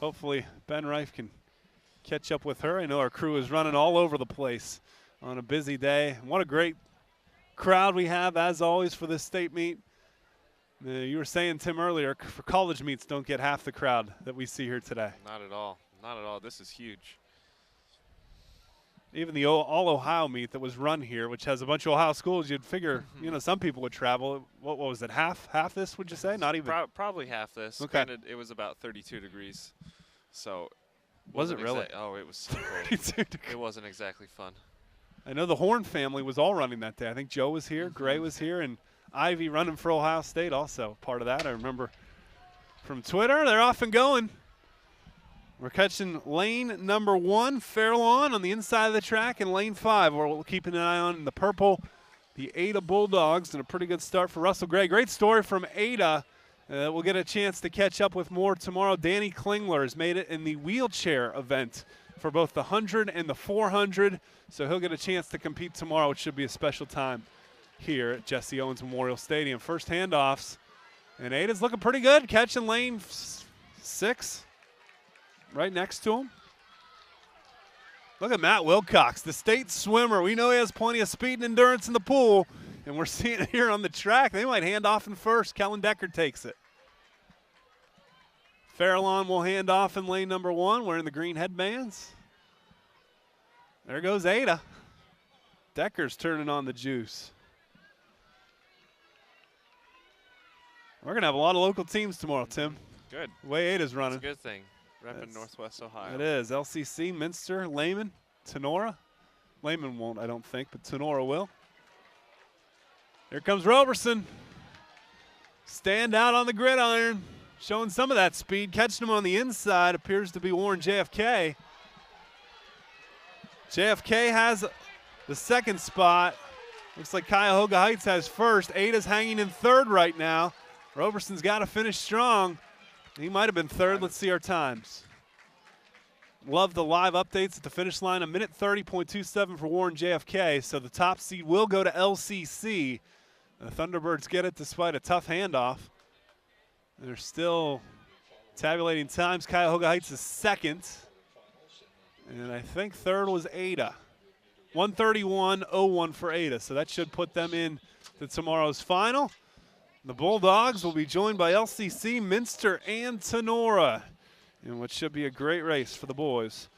Hopefully Ben Reif can catch up with her. I know our crew is running all over the place on a busy day. What a great crowd we have, as always, for this state meet. You were saying, Tim, earlier, for college meets don't get half the crowd that we see here today. Not at all. Not at all. This is huge. Even the All-Ohio meet that was run here, which has a bunch of Ohio schools, you'd figure, some people would travel. What was it, half this, would you say? Not even? Probably half this. Okay. Granted, it was about 32 degrees. So. Was it really? Oh, it was so cold. It wasn't exactly fun. I know the Horn family was all running that day. I think Joe was here, Gray was here, and Ivy running for Ohio State also. Part of that, I remember from Twitter. They're off and going. We're catching lane number 1, Fairlawn, on the inside of the track, and lane 5. We're keeping an eye on the purple, the Ada Bulldogs, and a pretty good start for Russell Gray. Great story from Ada. We'll get a chance to catch up with more tomorrow. Danny Klingler has made it in the wheelchair event for both the 100 and the 400, so he'll get a chance to compete tomorrow, which should be a special time here at Jesse Owens Memorial Stadium. First handoffs, and Ada's looking pretty good, catching lane 6. Right next to him. Look at Matt Wilcox, the state swimmer. We know he has plenty of speed and endurance in the pool, and we're seeing it here on the track. They might hand off in first. Kellen Decker takes it. Farallon will hand off in lane number 1, wearing the green headbands. There goes Ada. Decker's turning on the juice. We're going to have a lot of local teams tomorrow, Tim. Good. The way Ada's running. It's a good thing. Repping Northwest Ohio. It is. LCC, Minster, Lehman, Tenora. Lehman won't, I don't think, but Tenora will. Here comes Roberson. Stand out on the gridiron. Showing some of that speed. Catching him on the inside. Appears to be Warren JFK. JFK has the second spot. Looks like Cuyahoga Heights has first. Ada's hanging in third right now. Roberson's got to finish strong. He might have been third. Let's see our times. Love the live updates at the finish line. 1:30.27 for Warren JFK. So the top seed will go to LCC. The Thunderbirds get it despite a tough handoff. They're still tabulating times. Cuyahoga Heights is second. And I think third was Ada. 1:31.01 for Ada. So that should put them in to tomorrow's final. The Bulldogs will be joined by LCC, Minster, and Tenora in what should be a great race for the boys.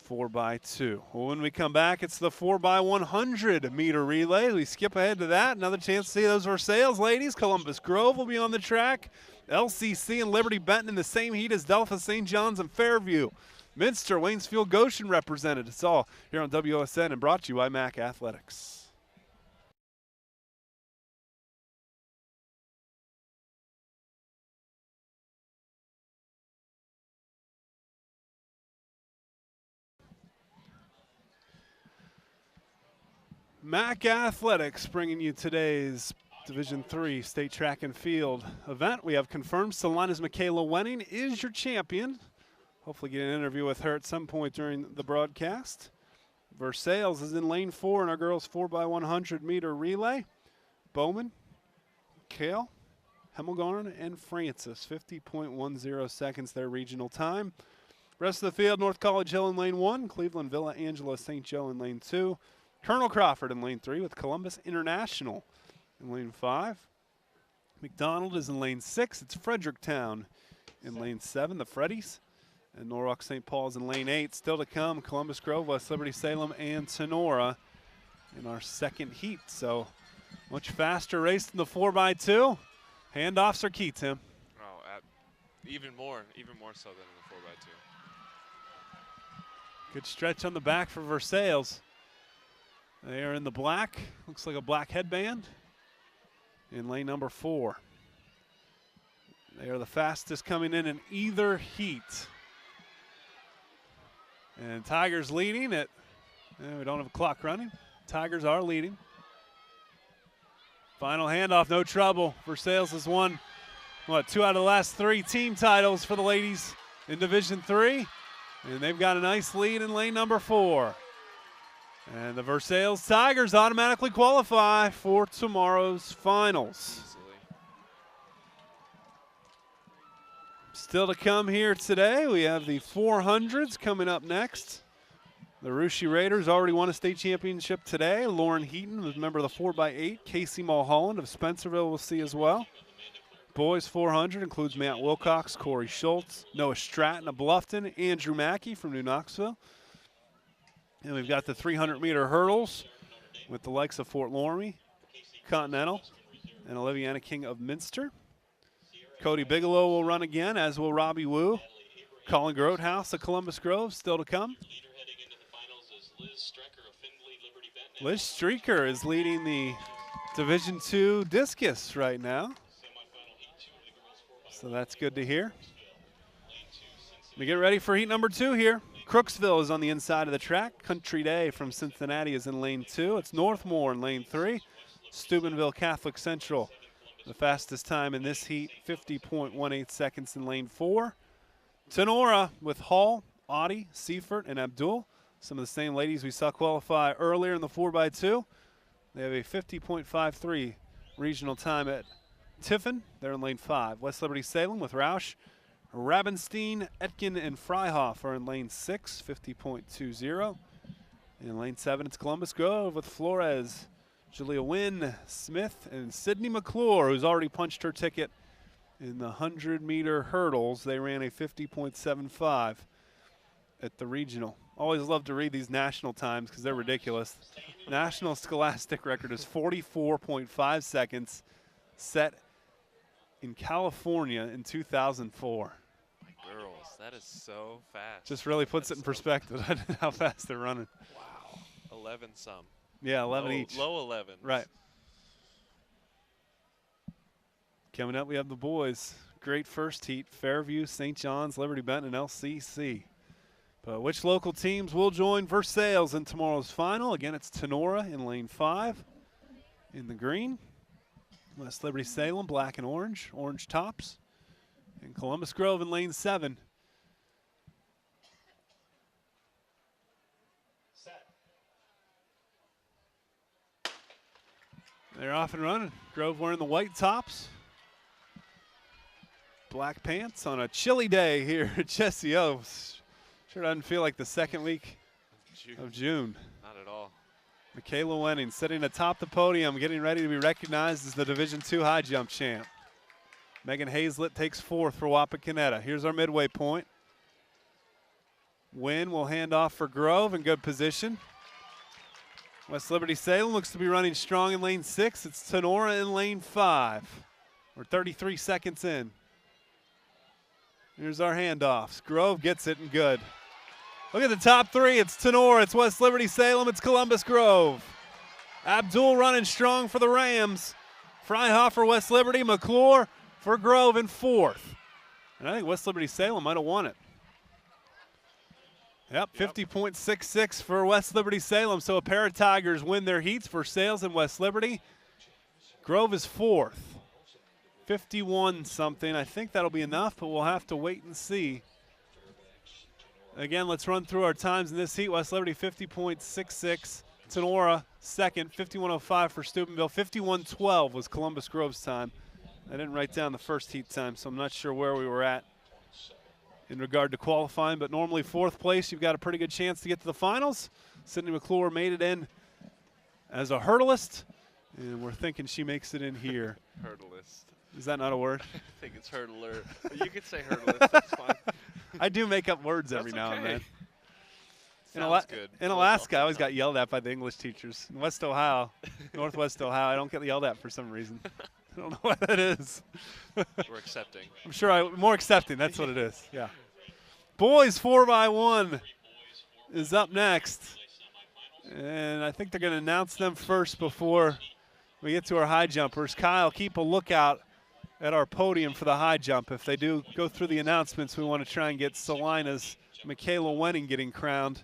4x2. Well, when we come back, it's the 4x100 meter relay. We skip ahead to that. Another chance to see those Versailles ladies. Columbus Grove will be on the track. LCC and Liberty Benton in the same heat as Delphi, St. John's, and Fairview. Minster, Waynesfield, Goshen represented. It's all here on WOSN and brought to you by MAC Athletics. MAC Athletics bringing you today's Division III State Track and Field event. We have confirmed Salina's Michaela Wenning is your champion. Hopefully get an interview with her at some point during the broadcast. Versailles is in lane 4 in our girls 4x100 meter relay. Bowman, Kale, Hemmelgarn, and Francis. 50.10 seconds their regional time. Rest of the field, North College Hill in lane 1, Cleveland Villa Angela St. Joe in lane 2. Colonel Crawford in lane 3 with Columbus International in lane 5. McDonald is in lane 6. It's Fredericktown in lane 7, the Freddies. And Norwalk St. Paul's in lane 8. Still to come, Columbus Grove, West Liberty Salem, and Sonora in our second heat. So much faster race than the 4x2. Handoffs are key, Tim. Oh, even more so than the 4x2. Good stretch on the back for Versailles. They are in the black. Looks like a black headband in lane number 4. They are the fastest coming in either heat. And Tigers leading it. We don't have a clock running. Tigers are leading. Final handoff, no trouble. Versailles has won, 2 out of the last 3 team titles for the ladies in Division III. And they've got a nice lead in lane number 4. And the Versailles Tigers automatically qualify for tomorrow's finals. Still to come here today, we have the 400s coming up next. The Russia Raiders already won a state championship today. Lauren Heaton was a member of the 4x8. Casey Mulholland of Spencerville we'll see as well. Boys 400 includes Matt Wilcox, Corey Schultz, Noah Stratton of Bluffton, Andrew Mackey from New Knoxville. And we've got the 300-meter hurdles with the likes of Fort Loramie, Continental, and Oliviana King of Minster. Cody Bigelow will run again, as will Robbie Wu. Colin Grotehouse of Columbus Grove still to come. Liz Streaker is leading the Division II discus right now. So that's good to hear. We get ready for heat number 2 here. Crooksville is on the inside of the track. Country Day from Cincinnati is in lane 2. It's Northmore in lane 3. Steubenville Catholic Central, the fastest time in this heat, 50.18 seconds in lane 4. Tenora with Hall, Audie, Seifert, and Abdul. Some of the same ladies we saw qualify earlier in the 4x2. They have a 50.53 regional time at Tiffin. They're in lane 5. West Liberty Salem with Roush, Rabenstein, Etkin, and Freihoff are in lane 6, 50.20. In lane 7, it's Columbus Grove with Flores, Julia Wynn, Smith, and Sydney McClure, who's already punched her ticket in the 100-meter hurdles. They ran a 50.75 at the regional. Always love to read these national times because they're ridiculous. National scholastic record is 44.5 seconds, set in California in 2004. Girls, that is so fast. Just really puts it in perspective how fast they're running. Wow. 11 some. Yeah, 11 each. Low 11. Right. Coming up, we have the boys. Great first heat, Fairview, St. John's, Liberty Benton, and LCC. But which local teams will join Versailles in tomorrow's final? Again, it's Tenora in lane 5 in the green. West Liberty Salem, black and orange, orange tops. And Columbus Grove in lane 7. They're off and running. Grove wearing the white tops. Black pants on a chilly day here at Jesse O. Sure doesn't feel like the second week of June. Not at all. Michaela Wenning sitting atop the podium, getting ready to be recognized as the Division II high jump champ. Megan Hazlett takes 4th for Wapakoneta. Here's our midway point. Wynn will hand off for Grove in good position. West Liberty Salem looks to be running strong in lane 6. It's Tenora in lane 5. We're 33 seconds in. Here's our handoffs. Grove gets it and good. Look at the top 3. It's Tenora, it's West Liberty Salem, it's Columbus Grove. Abdul running strong for the Rams. Freihofer, West Liberty, McClure for Grove in 4th. And I think West Liberty Salem might have won it. Yep, 50.66 for West Liberty Salem. So a pair of Tigers win their heats for Sales and West Liberty. Grove is 4th. 51 something. I think that'll be enough, but we'll have to wait and see. Again, let's run through our times in this heat. West Liberty 50.66. Tenora 2nd, 51.05 for Steubenville. 51.12 was Columbus Grove's time. I didn't write down the first heat time, so I'm not sure where we were at in regard to qualifying, but normally 4th place, you've got a pretty good chance to get to the finals. Sydney McClure made it in as a hurdlist, and we're thinking she makes it in here. Hurdlist. Is that not a word? I think it's hurdler. You could say hurdlist, that's fine. I do make up words every now and then. Sounds good. In Alaska, I always got yelled at by the English teachers. In West Ohio, Northwest Ohio, I don't get yelled at for some reason. I don't know what that is. We're accepting. I'm sure more accepting. That's what it is. Yeah. Boys 4x1 is up next. And I think they're going to announce them first before we get to our high jumpers. Kyle, keep a lookout at our podium for the high jump. If they do go through the announcements, we want to try and get Salina's Michaela Wenning getting crowned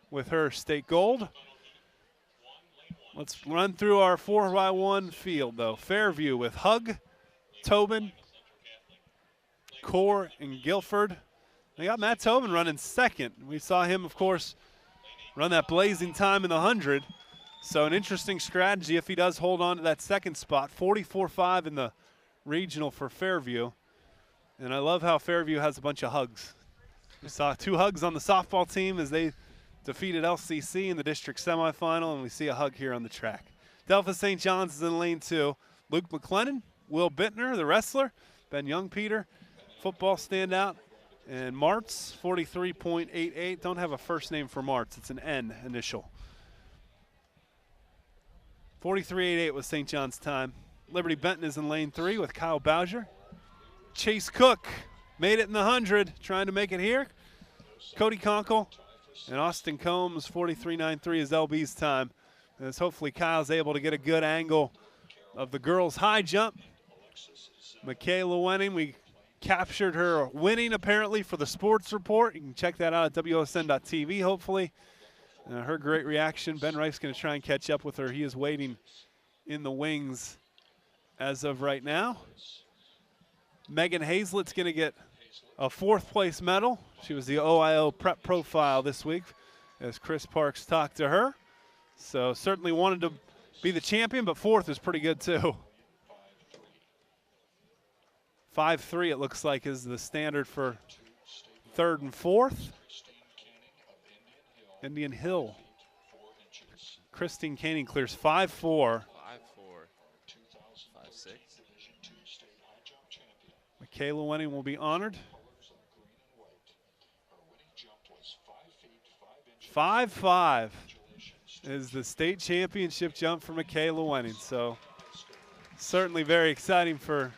with her state gold. Let's run through our 4x1 field, though. Fairview with Hug, Tobin, Core, and Guilford. They got Matt Tobin running 2nd. We saw him, of course, run that blazing time in the 100. So an interesting strategy if he does hold on to that 2nd spot. 44.5 in the regional for Fairview. And I love how Fairview has a bunch of hugs. We saw 2 hugs on the softball team as they defeated LCC in the district semifinal, and we see a hug here on the track. Delphos St. John's is in lane 2. Luke McLennan, Will Bittner, the wrestler, Ben Young-Peter, football standout, and Martz, 43.88. Don't have a first name for Martz. It's an N initial. 43.88 was St. John's time. Liberty Benton is in lane 3 with Kyle Bowser. Chase Cook made it in the 100, trying to make it here. Cody Conkle and Austin Combs, 43.93 is LB's time. As hopefully Kyle's able to get a good angle of the girls' high jump. Michaela Wenning, we captured her winning apparently for the sports report. You can check that out at WOSN.TV hopefully. Her great reaction. Ben Reich's going to try and catch up with her. He is waiting in the wings as of right now. Megan Hazlett's going to get a 4th place medal. She was the OIO prep profile this week as Chris Parks talked to her. So certainly wanted to be the champion, but 4th is pretty good too. 5.3 it looks like is the standard for 3rd and 4th. Indian Hill Christine Canning clears 5-4. 5-4. 5-6. Michaela Wenning will be honored. 5-5 is the state championship jump for Michaela Wenning. So certainly very exciting for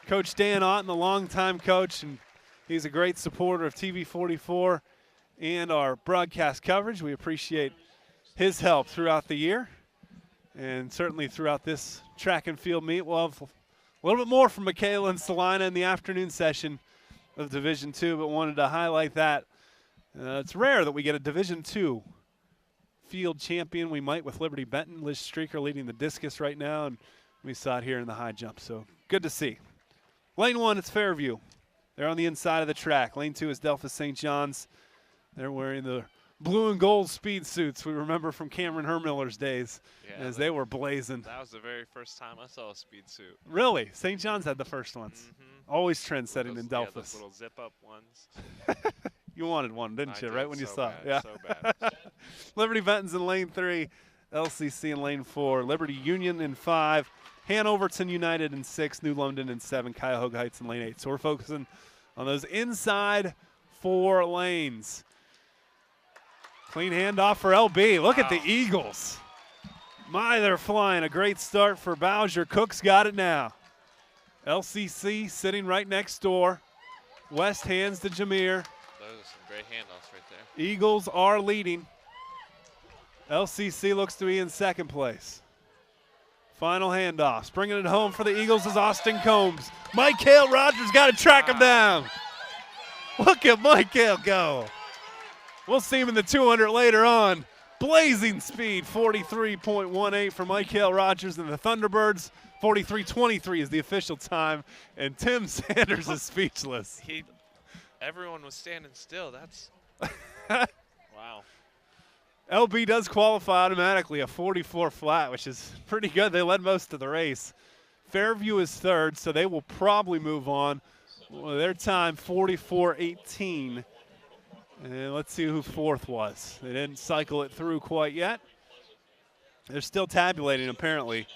Coach Dan Otten, the longtime coach, and he's a great supporter of TV 44 and our broadcast coverage. We appreciate his help throughout the year, and certainly throughout this track and field meet. We'll have a little bit more from Michaela and Salina in the afternoon session of Division II, but wanted to highlight that. It's rare that we get a Division II field champion. We might with Liberty Benton. Liz Streaker leading the discus right now, and we saw it here in the high jump, so good to see. Lane 1, it's Fairview. They're on the inside of the track. Lane 2 is Delphus St. John's. They're wearing the blue and gold speed suits we remember from Cameron Hermiller's days, as they were blazing. That was the very first time I saw a speed suit. Really? St. John's had the first ones. Always trend-setting in Delphus. Those little zip-up ones. You wanted one, didn't you, right when you saw it? Yeah. So bad. Liberty Benton's in Lane 3, LCC in Lane 4, Liberty Union in 5, Hanoverton United in 6, New London in 7, Cuyahoga Heights in Lane 8. So we're focusing on those inside 4 lanes. Clean handoff for LB. Look at the Eagles. My, they're flying. A great start for Bowser. Cook's got it now. LCC sitting right next door. West hands to Jameer. Those are some great handoffs right there. Eagles are leading. LCC looks to be in second place. Final handoffs. Bringing it home for the Eagles is Austin Combs. Michael Rogers got to track him down. Look at Michael go. We'll see him in the 200 later on. Blazing speed, 43.18 for Michael Rogers and the Thunderbirds. 43.23 is the official time, and Tim Sanders is speechless. Everyone was standing still. That's wow. LB does qualify automatically, a 44 flat, which is pretty good. They led most of the race. Fairview is third, so they will probably move on. Well, their time, 44.18. And let's see who fourth was. They didn't cycle it through quite yet. They're still tabulating, apparently.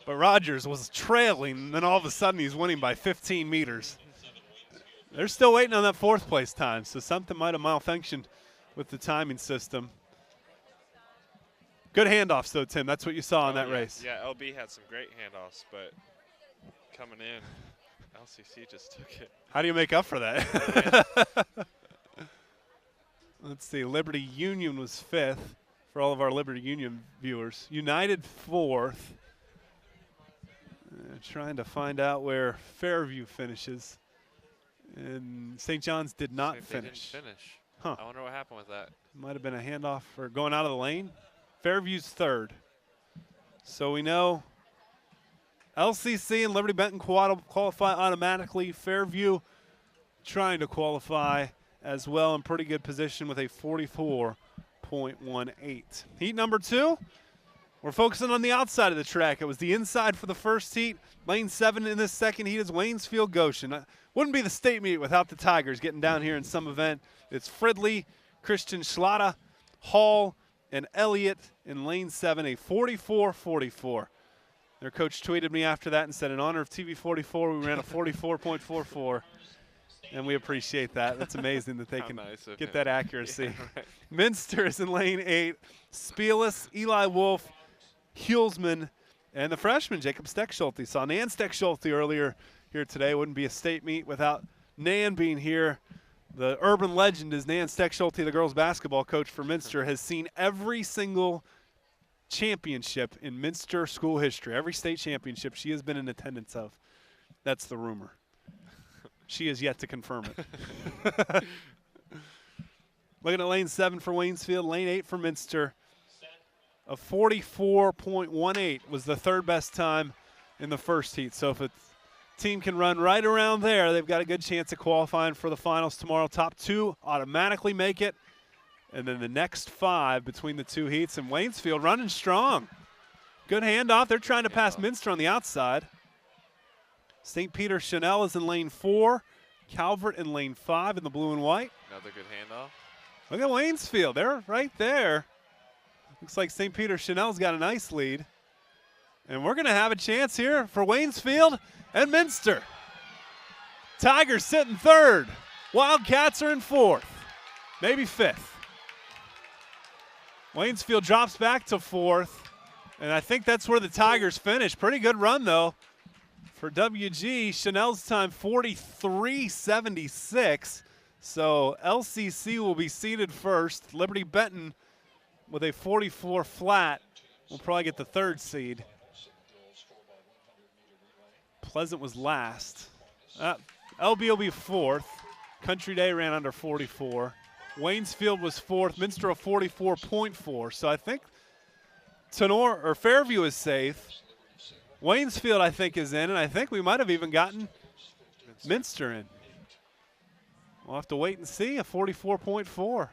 But Rogers was trailing, and then all of a sudden he's winning by 15 meters. They're still waiting on that fourth place time, so something might have malfunctioned with the timing system. Good handoffs, though, Tim. That's what you saw in that race. Yeah, LB had some great handoffs, but coming in, LCC just took it. How do you make up for that? Let's see. Liberty Union was fifth for all of our Liberty Union viewers. United fourth. Trying to find out where Fairview finishes. And St. John's did not finish. They didn't finish. Huh. I wonder what happened with that. Might have been a handoff or going out of the lane. Fairview's third. So we know LCC and Liberty Benton qualify automatically. Fairview trying to qualify as well, in pretty good position with a 44.18. Heat number 2, we're focusing on the outside of the track. It was the inside for the first heat. Lane 7 in this second heat is Waynesfield Goshen. Wouldn't be the state meet without the Tigers getting down here in some event. It's Fridley, Christian Schlada, Hall, and Elliott in lane 7, a 44.44. Their coach tweeted me after that and said, in honor of TV 44, we ran a 44.44. And we appreciate that. That's amazing that they can get that accuracy. Yeah, right. Minster is in lane 8. Spielis, Eli Wolf, Hulsman, and the freshman, Jacob Steckschulte. Saw Nan Steckschulte earlier here today. Wouldn't be a state meet without Nan being here. The urban legend is Nan Steckschulte, the girls basketball coach for Minster, has seen every single championship in Minster school history. Every state championship she has been in attendance of. That's the rumor. She has yet to confirm it. Looking at lane 7 for Waynesfield, lane 8 for Minster. A 44.18 was the third best time in the first heat. So if a team can run right around there, they've got a good chance of qualifying for the finals tomorrow. Top 2 automatically make it. And then the next 5 between the 2 heats. And Waynesfield running strong. Good handoff. They're trying to pass Minster on the outside. St. Peter Chanel is in lane 4. Calvert in lane 5 in the blue and white. Another good handoff. Look at Waynesfield. They're right there. Looks like St. Peter Chanel's got a nice lead. And we're going to have a chance here for Waynesfield and Minster. Tigers sit in third. Wildcats are in fourth, maybe fifth. Waynesfield drops back to fourth, and I think that's where the Tigers finish. Pretty good run, though, for WG. Chanel's time 43.76. So LCC will be seated first. Liberty Benton with a 44 flat will probably get the third seed. Pleasant was last. LB will be fourth. Country Day ran under 44. Waynesfield was fourth. Minster a 44.4. So I think Fairview is safe. Waynesfield, I think, is in, and I think we might have even gotten Minster in. We'll have to wait and see. A 44.4.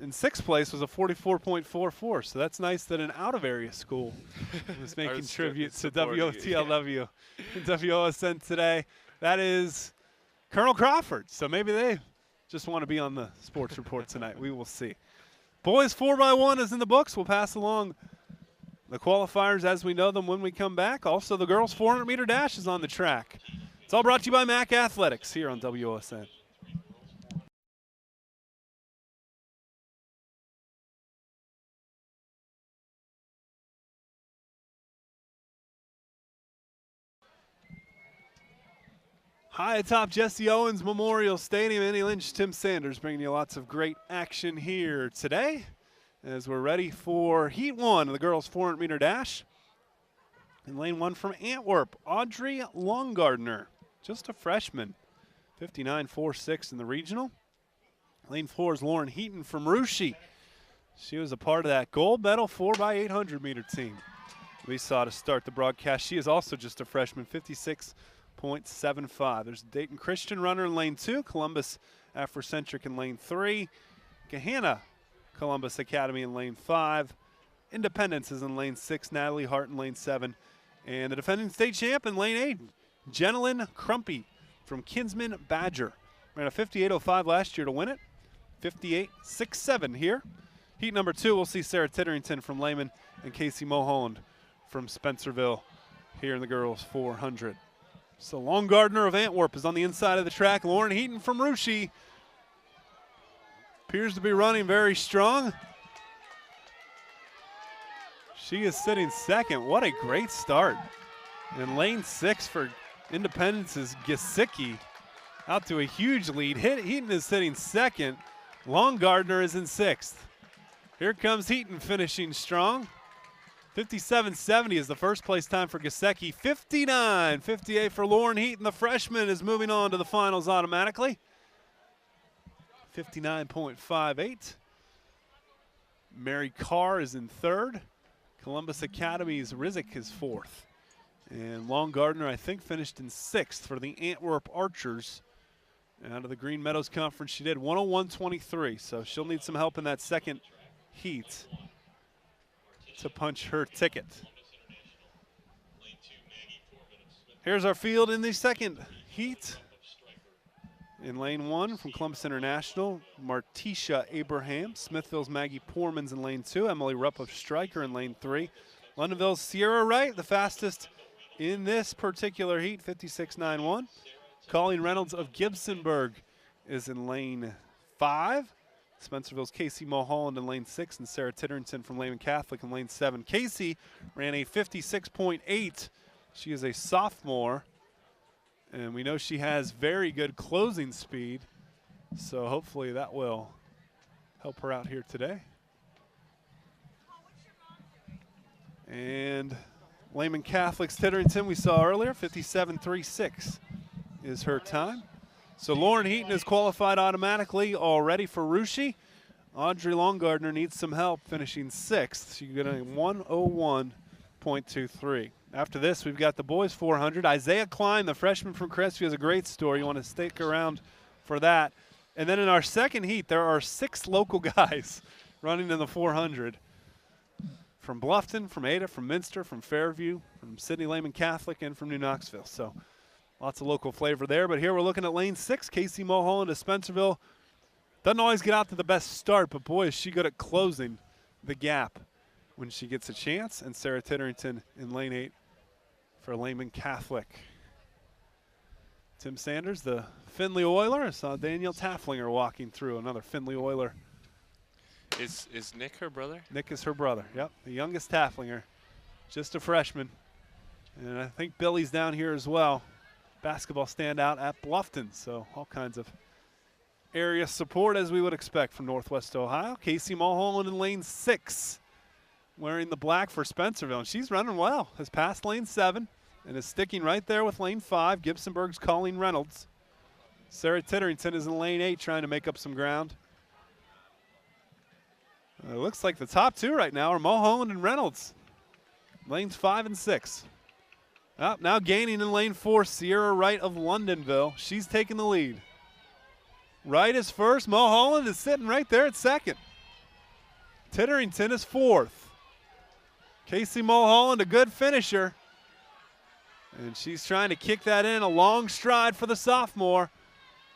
In sixth place was a 44.44. So that's nice that an out-of-area school was making tribute to WOTLW and WOSN today. That is Colonel Crawford. So maybe they just want to be on the sports report tonight. We will see. Boys 4x1 is in the books. We'll pass along the qualifiers as we know them when we come back. Also, the girls' 400-meter dash is on the track. It's all brought to you by MAC Athletics here on WOSN. High atop Jesse Owens Memorial Stadium, Annie Lynch, Tim Sanders bringing you lots of great action here today as we're ready for Heat 1 of the girls' 400-meter dash. In lane 1 from Antwerp, Audrey Longardner, just a freshman, 59.46 in the regional. Lane 4 is Lauren Heaton from Russia. She was a part of that gold medal 4x800-meter team we saw to start the broadcast. She is also just a freshman, 56.75. There's a Dayton Christian runner in lane 2, Columbus Afrocentric in lane 3, Gahanna Columbus Academy in lane 5, Independence is in lane 6, Natalie Hart in lane 7, and the defending state champ in lane 8, Jenilyn Crumpy from Kinsman Badger. Ran a 58.05 last year to win it, 58.67 here. Heat number 2, we'll see Sarah Titterington from Lehman and Casey Mulholland from Spencerville here in the girls' 400. So Longardner of Antwerp is on the inside of the track. Lauren Heaton from Russia appears to be running very strong. She is sitting second. What a great start. In lane 6 for Independence is Gesicki out to a huge lead. Heaton is sitting second. Longardner is in 6th. Here comes Heaton finishing strong. 57.70 is the first place time for Gesicki. 59.58 for Lauren Heaton. The freshman is moving on to the finals automatically. 59.58. Mary Carr is in 3rd. Columbus Academy's Rizik is 4th. And Longardner, I think, finished in 6th for the Antwerp Archers. Out of the Green Meadows Conference, she did 101.23. So she'll need some help in that second heat to punch her ticket. Here's our field in the second heat. In lane 1 from Columbus International, Martisha Abraham. Smithville's Maggie Poorman's in lane 2. Emily Rupp of Stryker in lane 3. Londonville's Sierra Wright, the fastest in this particular heat, 56.91. Colleen Reynolds of Gibsonburg is in lane 5. Spencerville's Casey Mulholland in lane 6, and Sarah Titterington from Lehman Catholic in lane 7. Casey ran a 56.8. She is a sophomore, and we know she has very good closing speed, so hopefully that will help her out here today. And Lehman Catholic's Titterington we saw earlier, 57.36 is her time. So Lauren Heaton is qualified automatically already for Russia. Audrey Longardner needs some help, finishing 6th. She's getting a 101.23. After this, we've got the boys 400. Isaiah Klein, the freshman from Crestview, has a great story. You want to stick around for that. And then in our second heat, there are 6 local guys running in the 400. From Bluffton, from Ada, from Minster, from Fairview, from Sidney Lehman Catholic, and from New Knoxville. So lots of local flavor there. But here we're looking at lane 6, Casey Mulholland of Spencerville. Doesn't always get out to the best start, but boy, is she good at closing. the gap when she gets a chance. And Sarah Titterington in lane 8 for Lehman Catholic. Tim Sanders, the Findlay Oiler. I saw Danielle Tafflinger walking through, another Findlay Oiler. Is Nick her brother? Nick is her brother, yep. The youngest Tafflinger, just a freshman. And I think Billy's down here as well. Basketball standout at Bluffton, so all kinds of area support as we would expect from Northwest Ohio. Casey Mulholland in lane 6, wearing the black for Spencerville, and she's running well. Has passed lane 7 and is sticking right there with lane 5. Gibsonburg's Colleen Reynolds. Sarah Titterington is in lane 8 trying to make up some ground. It looks like the top 2 right now are Mulholland and Reynolds. Lanes 5 and 6. Now gaining in lane 4, Sierra Wright of Londonville. She's taking the lead. Wright is first. Mulholland is sitting right there at second. Titterington is 4th. Casey Mulholland, a good finisher. And she's trying to kick that in, a long stride for the sophomore.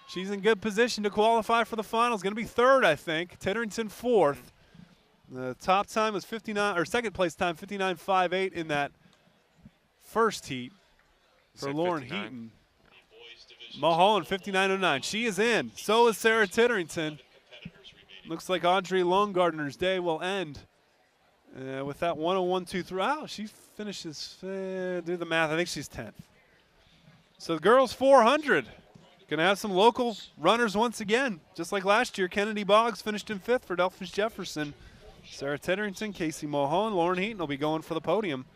She's in good position to qualify for the finals. Going to be 3rd, I think. Titterington 4th. The top time was 59, or second place time 59.58 in that first heat for Lauren Heaton. Mulholland 59.09. She is in. So is Sarah Titterington. Looks like Audrey Longardner's day will end with that 101-2 throughout. She finishes, do the math, I think she's 10th. So the girls 400. Going to have some local runners once again. Just like last year, Kennedy Boggs finished in 5th for Delphus Jefferson. Sarah Titterington, Casey Mulholland, Lauren Heaton will be going for the podium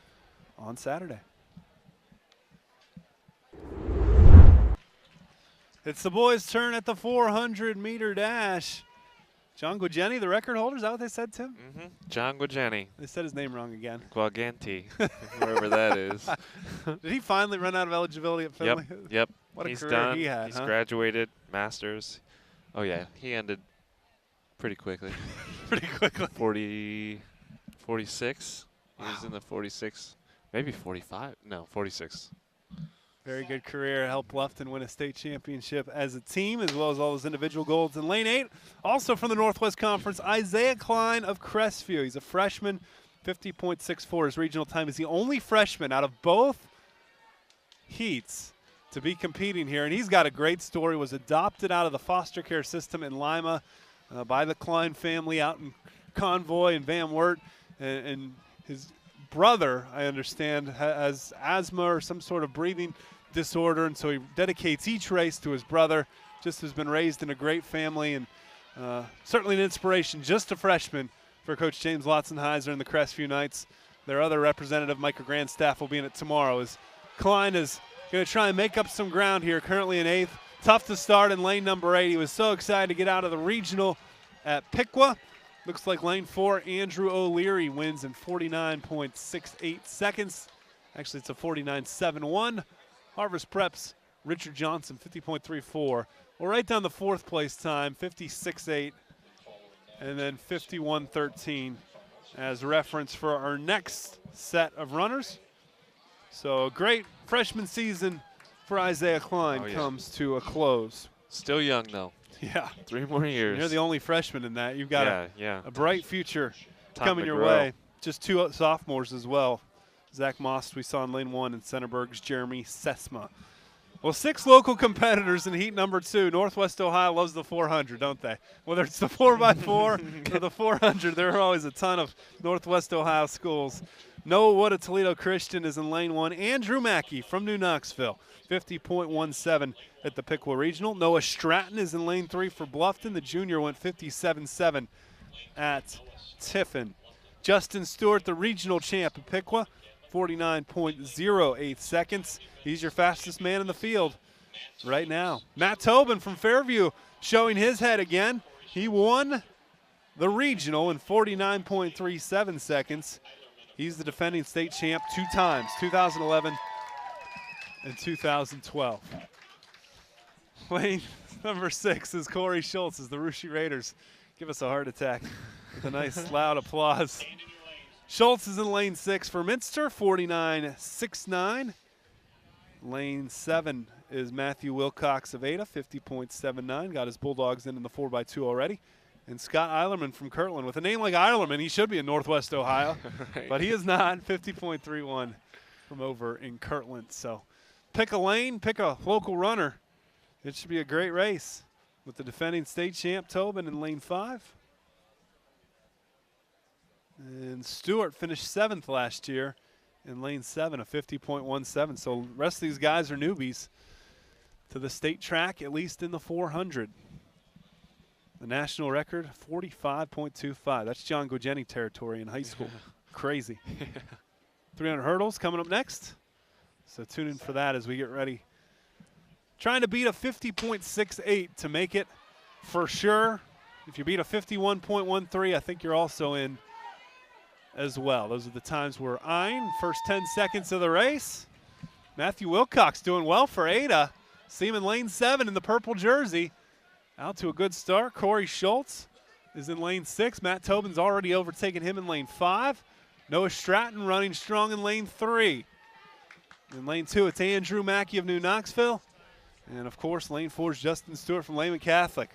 on Saturday. It's the boys' turn at the 400-meter dash. John Guageni, the record holder, is that what they said, Tim? Mm-hmm. John Guageni. They said his name wrong again. Guaganti, wherever that is. Did he finally run out of eligibility at Findlay? Yep. What He's a career done. he had, He's huh? graduated, masters. Oh, yeah, he ended pretty quickly. Pretty quickly. 46. He was in the 46, maybe 45. No, 46. Very good career. Helped Bluffton win a state championship as a team, as well as all those individual golds in lane 8. Also from the Northwest Conference, Isaiah Klein of Crestview. He's a freshman, 50.64. His regional time is the only freshman out of both heats to be competing here. And he's got a great story. Was adopted out of the foster care system in Lima by the Klein family out in Convoy and Van Wert. And his brother, I understand, has asthma or some sort of breathing disorder, and so he dedicates each race to his brother. Just has been raised in a great family, and certainly an inspiration, just a freshman, for Coach James Lotzenheiser and the Crestview Knights. Their other representative, Micah Grandstaff, will be in it tomorrow, as Klein is going to try and make up some ground here, currently in 8th. Tough to start in lane number 8. He was so excited to get out of the regional at Piqua. Looks like lane 4, Andrew O'Leary wins in 49.68 seconds. Actually, it's a 49.71. Harvest Prep's Richard Johnson, 50.34. Well, right down the 4th place time, 56.8, and then 51.13 as reference for our next set of runners. So a great freshman season for Isaiah Klein comes to a close. Still young, though. Yeah. 3 more years. You're the only freshman in that. You've got a bright future coming your way. Just 2 sophomores as well. Zach Most, we saw in lane 1, and Centerburg's Jeremy Sesma. Well, 6 local competitors in heat number 2. Northwest Ohio loves the 400, don't they? Whether it's the 4x4 or the 400, there are always a ton of Northwest Ohio schools. Noah Wood of Toledo Christian is in lane 1. Andrew Mackey from New Knoxville, 50.17 at the Piqua Regional. Noah Stratton is in lane 3 for Bluffton. The junior went 57.7 at Tiffin. Justin Stewart, the regional champ at Piqua, 49.08 seconds. He's your fastest man in the field right now. Matt Tobin from Fairview showing his head again. He won the regional in 49.37 seconds. He's the defending state champ 2 times, 2011 and 2012. Lane number 6 is Corey Schultz as the Russia Raiders give us a heart attack with a nice loud applause. Schultz is in lane 6 for Minster, 49.69. Lane 7 is Matthew Wilcox of Ada, 50.79. Got his Bulldogs in the 4x2 already. and Scott Eilerman from Kirtland. With a name like Eilerman, he should be in Northwest Ohio, Right. but he is not. 50.31 from over in Kirtland. So pick a lane, pick a local runner. It should be a great race with the defending state champ Tobin in lane 5. And Stewart finished 7th last year in lane 7, a 50.17. So the rest of these guys are newbies to the state track, at least in the 400. The national record, 45.25. That's John Gogeni territory in high school. Crazy. 300 hurdles coming up next. So tune in for that as we get ready. Trying to beat a 50.68 to make it for sure. If you beat a 51.13, I think you're also in as well. Those are the times we're eyeing. First 10 seconds of the race. Matthew Wilcox doing well for Ada. See him in lane 7 in the purple jersey. Out to a good start. Corey Schultz is in lane 6. Matt Tobin's already overtaken him in lane 5. Noah Stratton running strong in lane 3. In lane 2, it's Andrew Mackey of New Knoxville. And, of course, lane 4 is Justin Stewart from Lehman Catholic.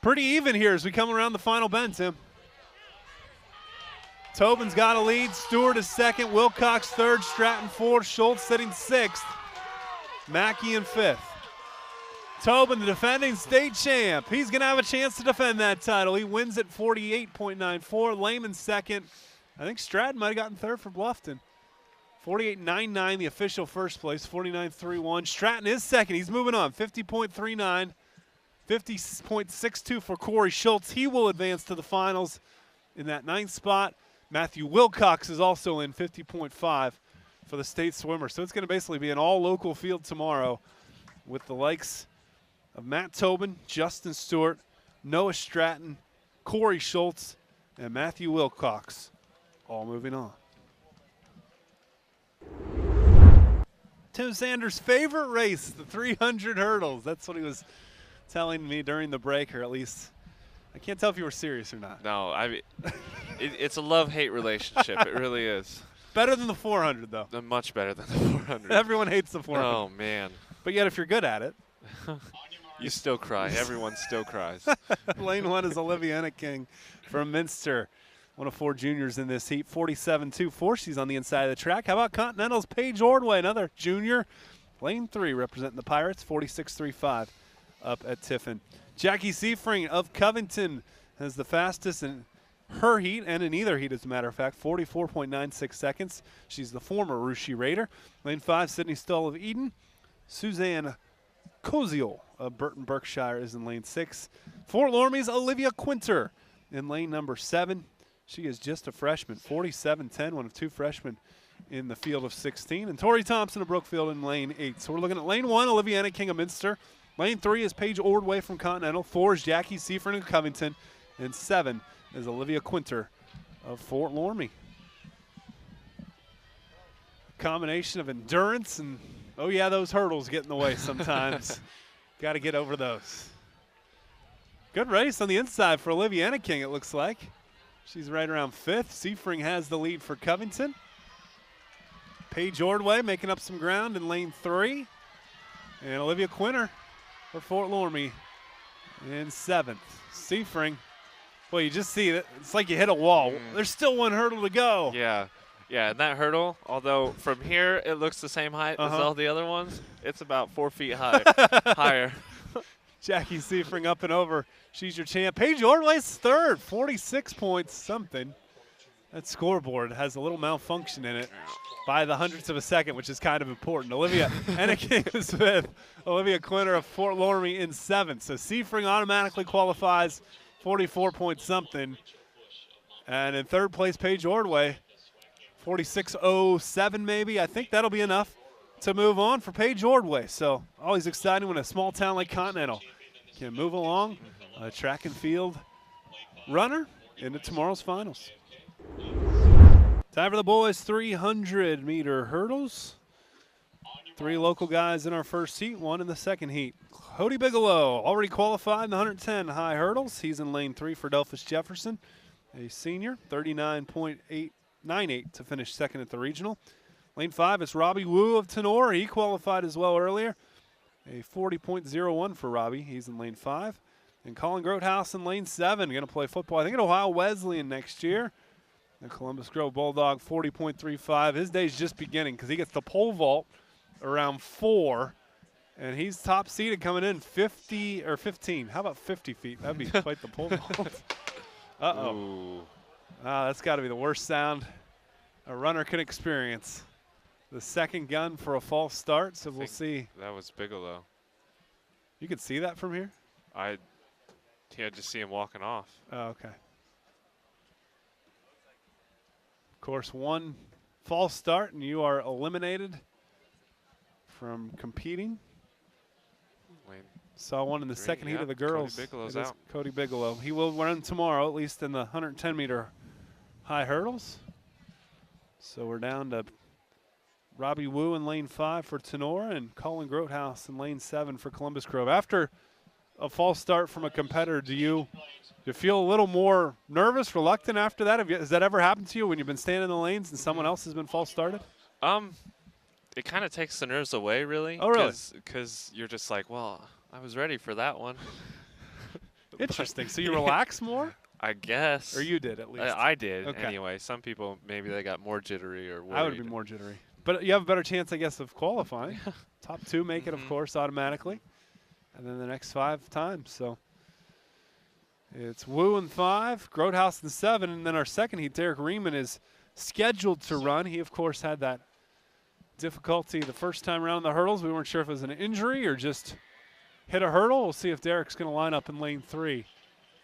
Pretty even here as we come around the final bend, Tim. Tobin's got a lead. Stewart is 2nd. Wilcox 3rd. Stratton 4th. Schultz sitting 6th. Mackey in 5th. Tobin, the defending state champ. He's going to have a chance to defend that title. He wins at 48.94. Lehman 2nd. I think Stratton might have gotten 3rd for Bluffton. 48.99, the official first place. 49.31. Stratton is 2nd. He's moving on. 50.39. 50.62 for Corey Schultz. He will advance to the finals in that 9th spot. Matthew Wilcox is also in 50.5 for the state swimmer. So it's going to basically be an all-local field tomorrow with the likes of Matt Tobin, Justin Stewart, Noah Stratton, Corey Schultz, and Matthew Wilcox all moving on. Tim Sanders' favorite race, the 300 hurdles. That's what he was telling me during the break, or at least I can't tell if you were serious or not. No, I mean, it's a love-hate relationship. It really is. Better than the 400, though. Much better than the 400. Everyone hates the 400. Oh, man. But yet, if you're good at it. You still cry. Everyone still cries. Lane 1 is Olivia Enneking from Minster. One of 4 juniors in this heat. 47.24. She's on the inside of the track. How about Continental's Paige Ordway, another junior. Lane 3 representing the Pirates. 46.35 up at Tiffin. Jackie Seifring of Covington has the fastest in her heat, and in either heat, as a matter of fact, 44.96 seconds. She's the former Rushi Raider. Lane 5, Sydney Stull of Eden. Suzanne Koziel of Burton Berkshire is in lane 6. Fort Loramie's Olivia Quinter in lane number 7. She is just a freshman, 47.10, one of 2 freshmen in the field of 16. And Tori Thompson of Brookfield in lane 8. So we're looking at lane 1, Olivia Enneking of Minster. Lane 3 is Paige Ordway from Continental. 4 is Jackie Seifring of Covington. And 7 is Olivia Quinter of Fort Loramie. Combination of endurance and, oh yeah, those hurdles get in the way sometimes. Got to get over those. Good race on the inside for Olivia Enneking, it looks like. She's right around 5th. Seifring has the lead for Covington. Paige Ordway making up some ground in lane 3. And Olivia Quinter for Fort Loramie in 7th. Seifring, well, you just see that it's like you hit a wall. There's still 1 hurdle to go. Yeah. Yeah, and that hurdle, although from here it looks the same height as all the other ones, it's about 4 feet high, higher. Jackie Seifring up and over. She's your champ. Paige Ordway's 3rd, 46 points something. That scoreboard has a little malfunction in it by the hundredths of a second, which is kind of important. Olivia Enneking is 5th. Olivia Quinter of Fort Loramie in 7th. So Seifring automatically qualifies, 44 point something. And in 3rd place, Paige Ordway, 46.07 maybe. I think that'll be enough to move on for Paige Ordway. So always exciting when a small town like Continental can move along a track and field runner into tomorrow's finals. Time for the boys' 300-meter hurdles. 3 local guys in our first heat, 1 in the second heat. Cody Bigelow already qualified in the 110 high hurdles. He's in lane 3 for Delphus Jefferson, a senior, 39.898 to finish 2nd at the regional. Lane 5 is Robbie Wu of Tenor. He qualified as well earlier. A 40.01 for Robbie. He's in lane 5. And Colin Grotehouse in lane 7 going to play football, I think, at Ohio Wesleyan next year. The Columbus Grove Bulldog, 40.35. His day's just beginning because he gets the pole vault around 4. And he's top seeded coming in 50 or 15. How about 50 feet? That'd be quite the pole vault. Uh-oh. That's got to be the worst sound a runner can experience. The second gun for a false start, so we'll see. That was Bigelow. You could see that from here? I just see him walking off. Oh, okay. Of course, one false start, and you are eliminated from competing. Saw one in the second heat of the girls. Cody Bigelow's out. Cody Bigelow. He will run tomorrow, at least in the 110-meter high hurdles. So we're down to Robbie Wu in lane 5 for Tenora and Colin Grotehouse in lane 7 for Columbus Grove. After a false start from a competitor, do you feel a little more nervous, reluctant after that? Has that ever happened to you when you've been standing in the lanes and someone else has been false started? It kind of takes the nerves away, really. Oh, really? Because you're just like, well, I was ready for that one. Interesting. So you relax more? I guess. Or you did, at least. I did, okay. Anyway. Some people, maybe they got more jittery or worried. I would be more jittery. But you have a better chance, I guess, of qualifying. Top 2 make it, of course, automatically. And then the next 5 times. So it's Wu in 5, Grotehouse in 7, and then our second heat, Derek Riemann, is scheduled to run. He, of course, had that difficulty the first time around the hurdles. We weren't sure if it was an injury or just hit a hurdle. We'll see if Derek's going to line up in lane 3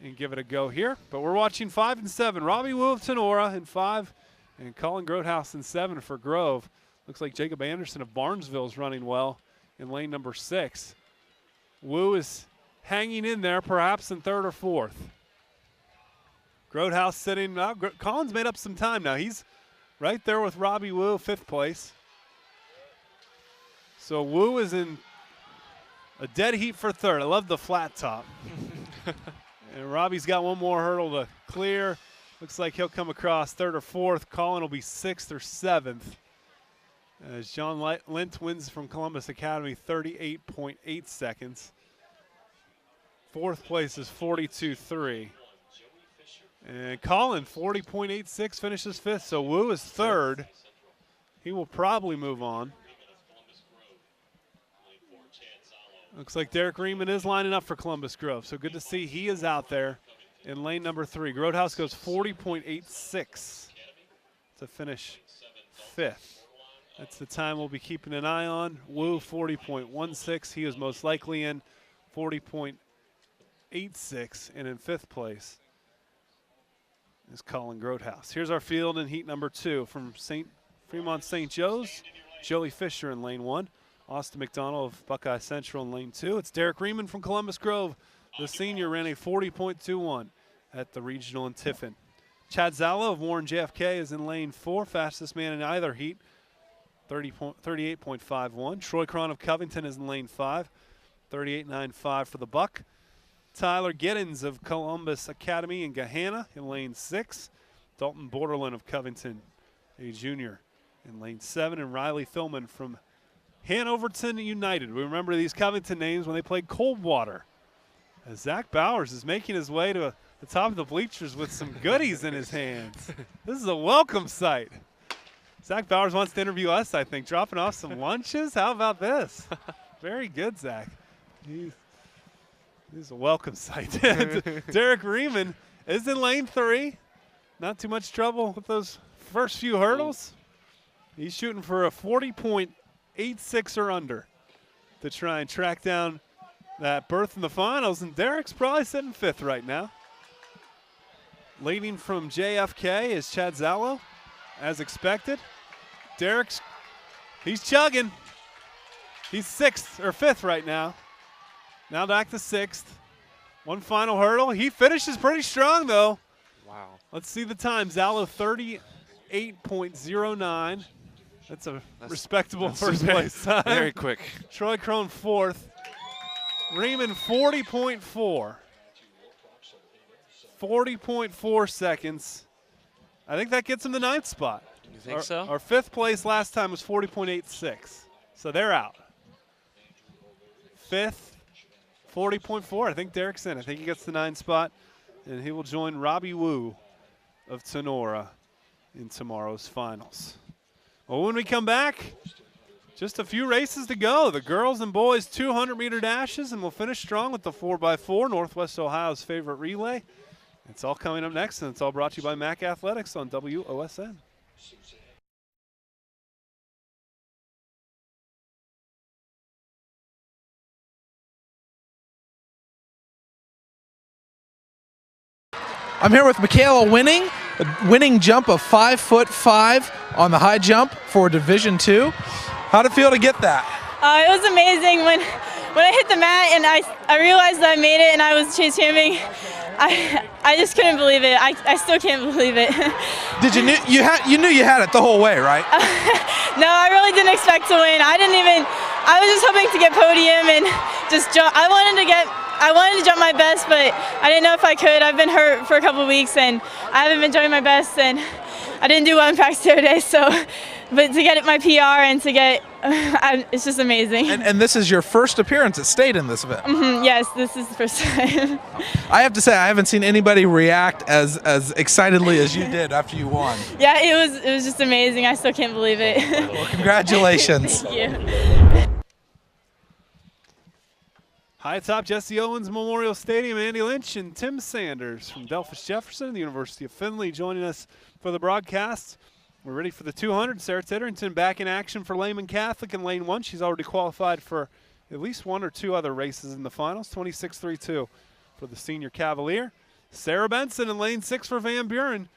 and give it a go here. But we're watching 5 and 7. Robbie Wu of Tenora in 5 and Colin Grotehouse in 7 for Grove. Looks like Jacob Anderson of Barnesville is running well in lane number 6. Wu is hanging in there, perhaps in 3rd or 4th. Grotehouse sitting. Colin's made up some time now. He's right there with Robbie Wu, 5th place. So Wu is in a dead heat for 3rd. I love the flat top. And Robbie's got one more hurdle to clear. Looks like he'll come across 3rd or 4th. Colin will be 6th or 7th. As John Lint wins from Columbus Academy, 38.8 seconds. 4th place is 42.3. And Colin, 40.86, finishes 5th. So Wu is 3rd. He will probably move on. Looks like Derek Riemann is lining up for Columbus Grove. So good to see he is out there in lane number 3. Grotehouse goes 40.86 to finish 5th. That's the time we'll be keeping an eye on. Wu, 40.16. He is most likely in 40.86. And in 5th place is Colin Grotehouse. Here's our field in heat number 2 from Fremont St. Joe's. Joey Fisher in lane 1. Austin McDonald of Buckeye Central in lane 2. It's Derek Riemann from Columbus Grove. The senior ran a 40.21 at the regional in Tiffin. Chad Zala of Warren JFK is in lane 4. Fastest man in either heat, 38.51. Troy Cron of Covington is in lane 5, 38.95 for the Buck. Tyler Giddens of Columbus Academy in Gahanna in lane 6. Dalton Borderland of Covington, a junior, in lane 7. And Riley Philman from Hanoverton United. We remember these Covington names when they played Coldwater. As Zach Bowers is making his way to the top of the bleachers with some goodies in his hands. This is a welcome sight. Zach Bowers wants to interview us, I think, dropping off some lunches. How about this? Very good, Zach. He's a welcome sight. Derek Riemann is in lane 3. Not too much trouble with those first few hurdles. He's shooting for a 40.86 or under to try and track down that berth in the finals, and Derek's probably sitting 5th right now. Leading from JFK is Chad Zallo, as expected. He's chugging. He's 6th or 5th right now. Now back to 6th. One final hurdle. He finishes pretty strong, though. Wow. Let's see the time. Zallo 38.09. That's respectable first place time. Very quick. Troy Crone 4th. Riemann 40.4. 40.4 seconds. I think that gets him the 9th spot. You think so? Our 5th place last time was 40.86. So they're out. 5th, 40.4. I think Derek's in. I think he gets the 9 spot, and he will join Robbie Wu of Tenora in tomorrow's finals. Well, when we come back, just a few races to go. The girls and boys 200-meter dashes, and we'll finish strong with the 4x4, Northwest Ohio's favorite relay. It's all coming up next, and it's all brought to you by Mac Athletics on WOSN. I'm here with Michaela Winning, a winning jump of 5'5" on the high jump for Division II. How'd it feel to get that? It was amazing when I hit the mat and I realized that I made it and I was chase jamming. I just couldn't believe it. I still can't believe it. Did you knew you had it the whole way, right? No, I really didn't expect to win. I was just hoping to get podium and just jump. I wanted to jump my best, but I didn't know if I could. I've been hurt for a couple weeks and I haven't been doing my best, and I didn't do well in practice today. So, but to get my PR and to get, it's just amazing. And this is your first appearance at state in this event. Yes, this is the first time. I have to say, I haven't seen anybody react as excitedly as you did after you won. Yeah, it was just amazing. I still can't believe it. Well, congratulations. Thank you. High atop Jesse Owens Memorial Stadium, Andy Lynch and Tim Sanders from Delphus Jefferson, the University of Findlay, joining us for the broadcast. We're ready for the 200. Sarah Titterington back in action for Lehman Catholic in lane 1. She's already qualified for at least 1 or 2 other races in the finals. 26.32 for the senior Cavalier. Sarah Benson in lane 6 for Van Buren,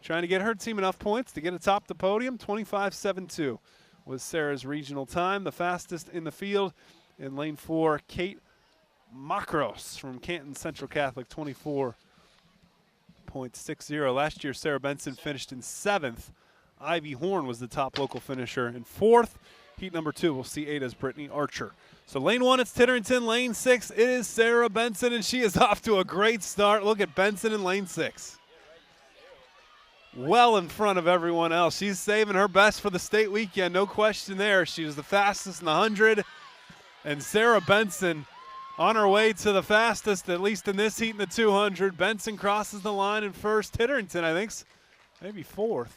trying to get her team enough points to get atop the podium. 25.72 was Sarah's regional time. The fastest in the field in lane 4, Kate Makros from Canton Central Catholic, 24.60. Last year, Sarah Benson finished in 7th. Ivy Horn was the top local finisher in 4th. Heat number 2, we'll see Ada's Brittany Archer. So lane 1, it's Titterington. Lane 6, it is Sarah Benson, and she is off to a great start. Look at Benson in lane 6. Well in front of everyone else. She's saving her best for the state weekend, no question there. She was the fastest in the 100, and Sarah Benson on her way to the fastest, at least in this heat in the 200. Benson crosses the line in first. Titterington, I think, maybe 4th.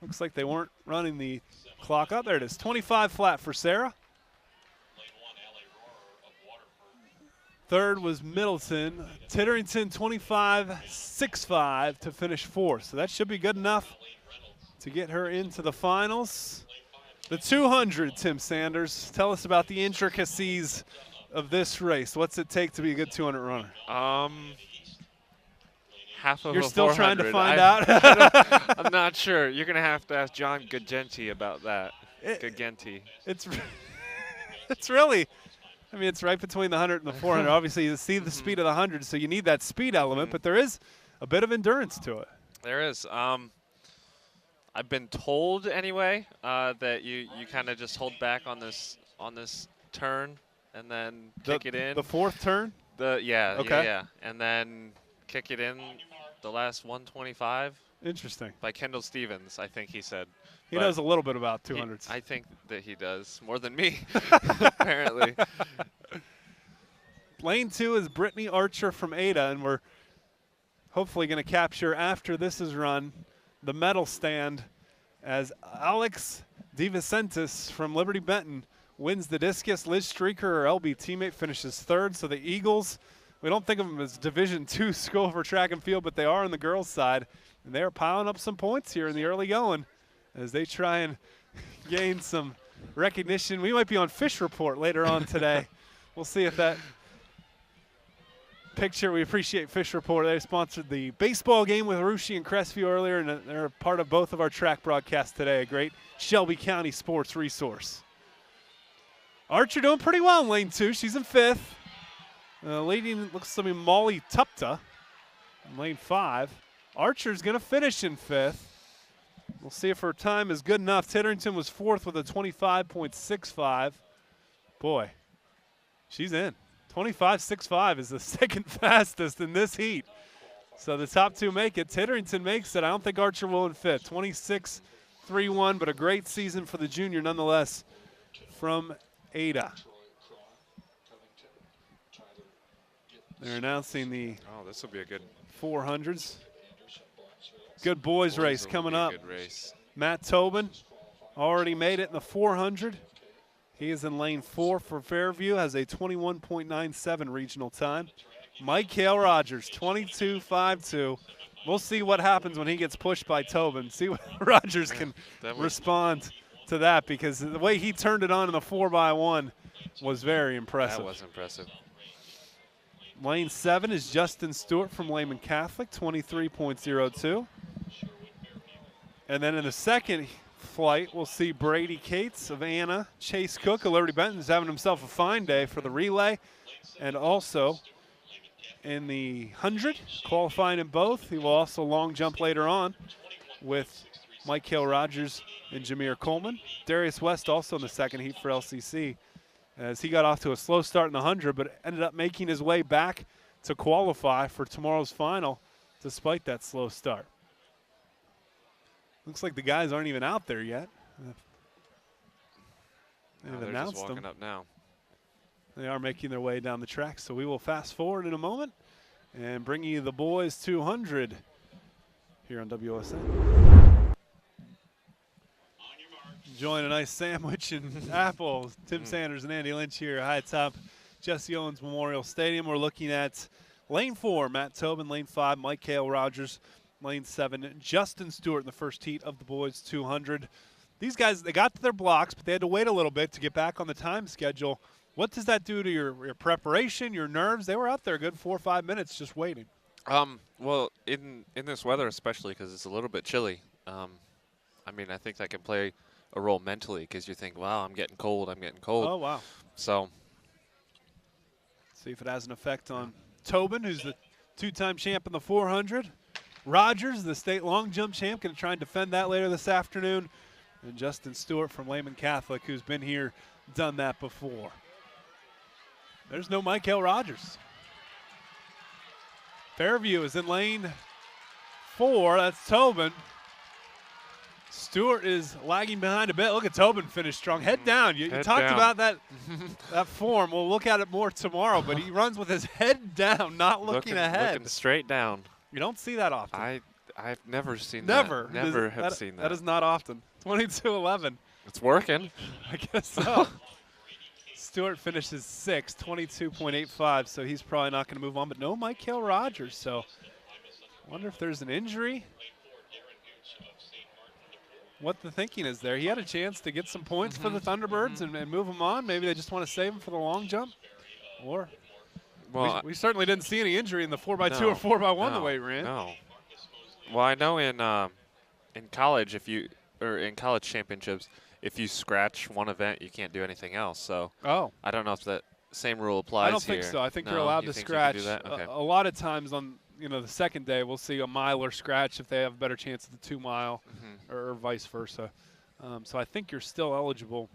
Looks like they weren't running the clock up. There it is, 25 flat for Sarah. 3rd was Middleton. Titterington 25.65 to finish 4th. So that should be good enough to get her into the finals. The 200, Tim Sanders. Tell us about the intricacies of this race. What's it take to be a good 200 runner? Half of You're a still 400. trying to find out? I'm not sure. You're going to have to ask John Gagenti about that. Gagenti. It's really, I mean, it's right between the 100 and the 400. Obviously, you see the speed of the 100, so you need that speed element, but there is a bit of endurance to it. There is. I've been told anyway that you kind of just hold back on this turn and then kick it in. The 4th turn? Okay. Yeah. And then kick it in the last 125. Interesting. By Kendall Stevens, I think he said. He knows a little bit about 200s. I think that he does more than me, apparently. Lane 2 is Brittany Archer from Ada, and we're hopefully going to capture, after this is run, the medal stand as Alex DeVicentis from Liberty Benton wins the discus. Liz Streaker, her LB teammate, finishes 3rd. So the Eagles, we don't think of them as Division II school for track and field, but they are on the girls' side. And they're piling up some points here in the early going as they try and gain some recognition. We might be on Fish Report later on today. We'll see if that picture, we appreciate Fish Report. They sponsored the baseball game with Russia and Crestview earlier, and they're a part of both of our track broadcasts today, a great Shelby County sports resource. Archer doing pretty well in lane 2. She's in 5th. Leading looks to be Molly Tupta in lane 5. Archer's going to finish in 5th. We'll see if her time is good enough. Titterington was 4th with a 25.65. Boy, she's in. 25.65 is the 2nd fastest in this heat. So the top 2 make it. Titterington makes it. I don't think Archer will in 5th. 26.31, but a great season for the junior nonetheless from Ada. They're announcing the this will be a good 400s. Good boys race coming up. Good race. Matt Tobin already made it in the 400. He is in lane 4 for Fairview, has a 21.97 regional time. Mike-Hale Rogers, 22.52. We'll see what happens when he gets pushed by Tobin. See what Rogers can respond to that, because the way he turned it on in the 4x1 was very impressive. That was impressive. Lane 7 is Justin Stewart from Lehman Catholic, 23.02. And then in the second flight, we'll see Brady Cates of Anna. Chase Cook of Liberty Benton is having himself a fine day for the relay. And also in the 100, qualifying in both. He will also long jump later on with Mike-Hale Rogers and Jameer Coleman. Darius West also in the second heat for LCC, as he got off to a slow start in the 100, but ended up making his way back to qualify for tomorrow's final despite that slow start. Looks like the guys aren't even out there yet. They've announced just walking them. up now. They are making their way down the track, so we will fast forward in a moment and bring you the boys 200 here on WOSN. Enjoying a nice sandwich and apple. Tim Sanders and Andy Lynch here high top Jesse Owens Memorial Stadium. We're looking at lane 4, Matt Tobin, lane 5, Mike-Hale Rogers, lane 7, Justin Stewart in the first heat of the boys 200. These guys, they got to their blocks, but they had to wait a little bit to get back on the time schedule. What does that do to your preparation, your nerves? They were out there a good 4 or 5 minutes just waiting. Well, in this weather especially, because it's a little bit chilly, I mean, I think that can play a role mentally, because you think, wow, I'm getting cold, I'm getting cold. Oh, wow. So see if it has an effect on Tobin, who's the 2-time champ in the 400. Rogers, the state long jump champ, going to try and defend that later this afternoon. And Justin Stewart from Lehman Catholic, who's been here, done that before. There's no Mike-Hale Rogers. Fairview is in lane 4. That's Tobin. Stewart is lagging behind a bit. Look at Tobin finish strong. Head down. You talked about that form. We'll look at it more tomorrow, but he runs with his head down, not looking ahead. Looking straight down. You don't see that often. I've never seen never. that. Never have seen that. That is not often. 22-11. It's working. I guess so. Stewart finishes 6th, 22.85, so he's probably not going to move on. But no Mike-Hale Rogers, so I wonder if there's an injury. What the thinking is there. He had a chance to get some points for the Thunderbirds and move him on. Maybe they just want to save him for the long jump. Or well, we certainly didn't see any injury in the 4x2 or 4x1 the way he ran. No. Well, I know in college, in college championships, if you scratch one event, you can't do anything else. So I don't know if that same rule applies here. I don't think so. I think you're allowed to scratch. Okay. A lot of times on the second day, we'll see a miler scratch if they have a better chance at the 2-mile or vice versa. So I think you're still eligible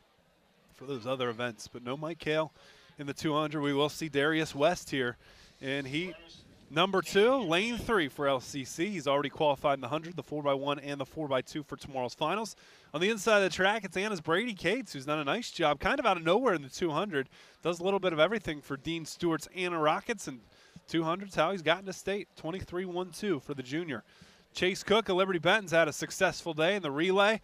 for those other events, but no Mike-Hale in the 200. We will see Darius West here in heat number 2, lane 3 for LCC. He's already qualified in the 100, the 4x1, and the 4x2 for tomorrow's finals. On the inside of the track, it's Anna's Brady Cates, who's done a nice job, kind of out of nowhere in the 200. Does a little bit of everything for Dean Stewart's Anna Rockets, and 200's how he's gotten to state, 23.12 for the junior. Chase Cook of Liberty Benton's had a successful day in the relay,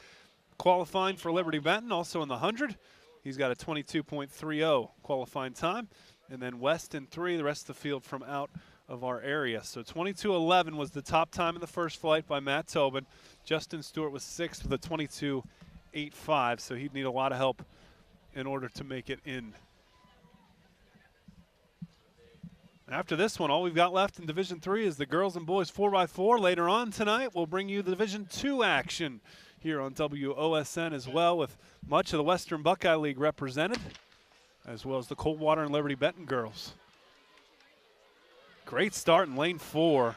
qualifying for Liberty Benton, also in the 100. He's got a 22.30 qualifying time. And then West in 3, the rest of the field from out of our area. So 22.11 was the top time in the first flight by Matt Tobin. Justin Stewart was 6th with a 22.85, so he'd need a lot of help in order to make it in. After this one, all we've got left in Division 3 is the girls and boys 4x4. Later on tonight, we'll bring you the Division 2 action here on WOSN as well, with much of the Western Buckeye League represented, as well as the Coldwater and Liberty Benton girls. Great start in lane 4.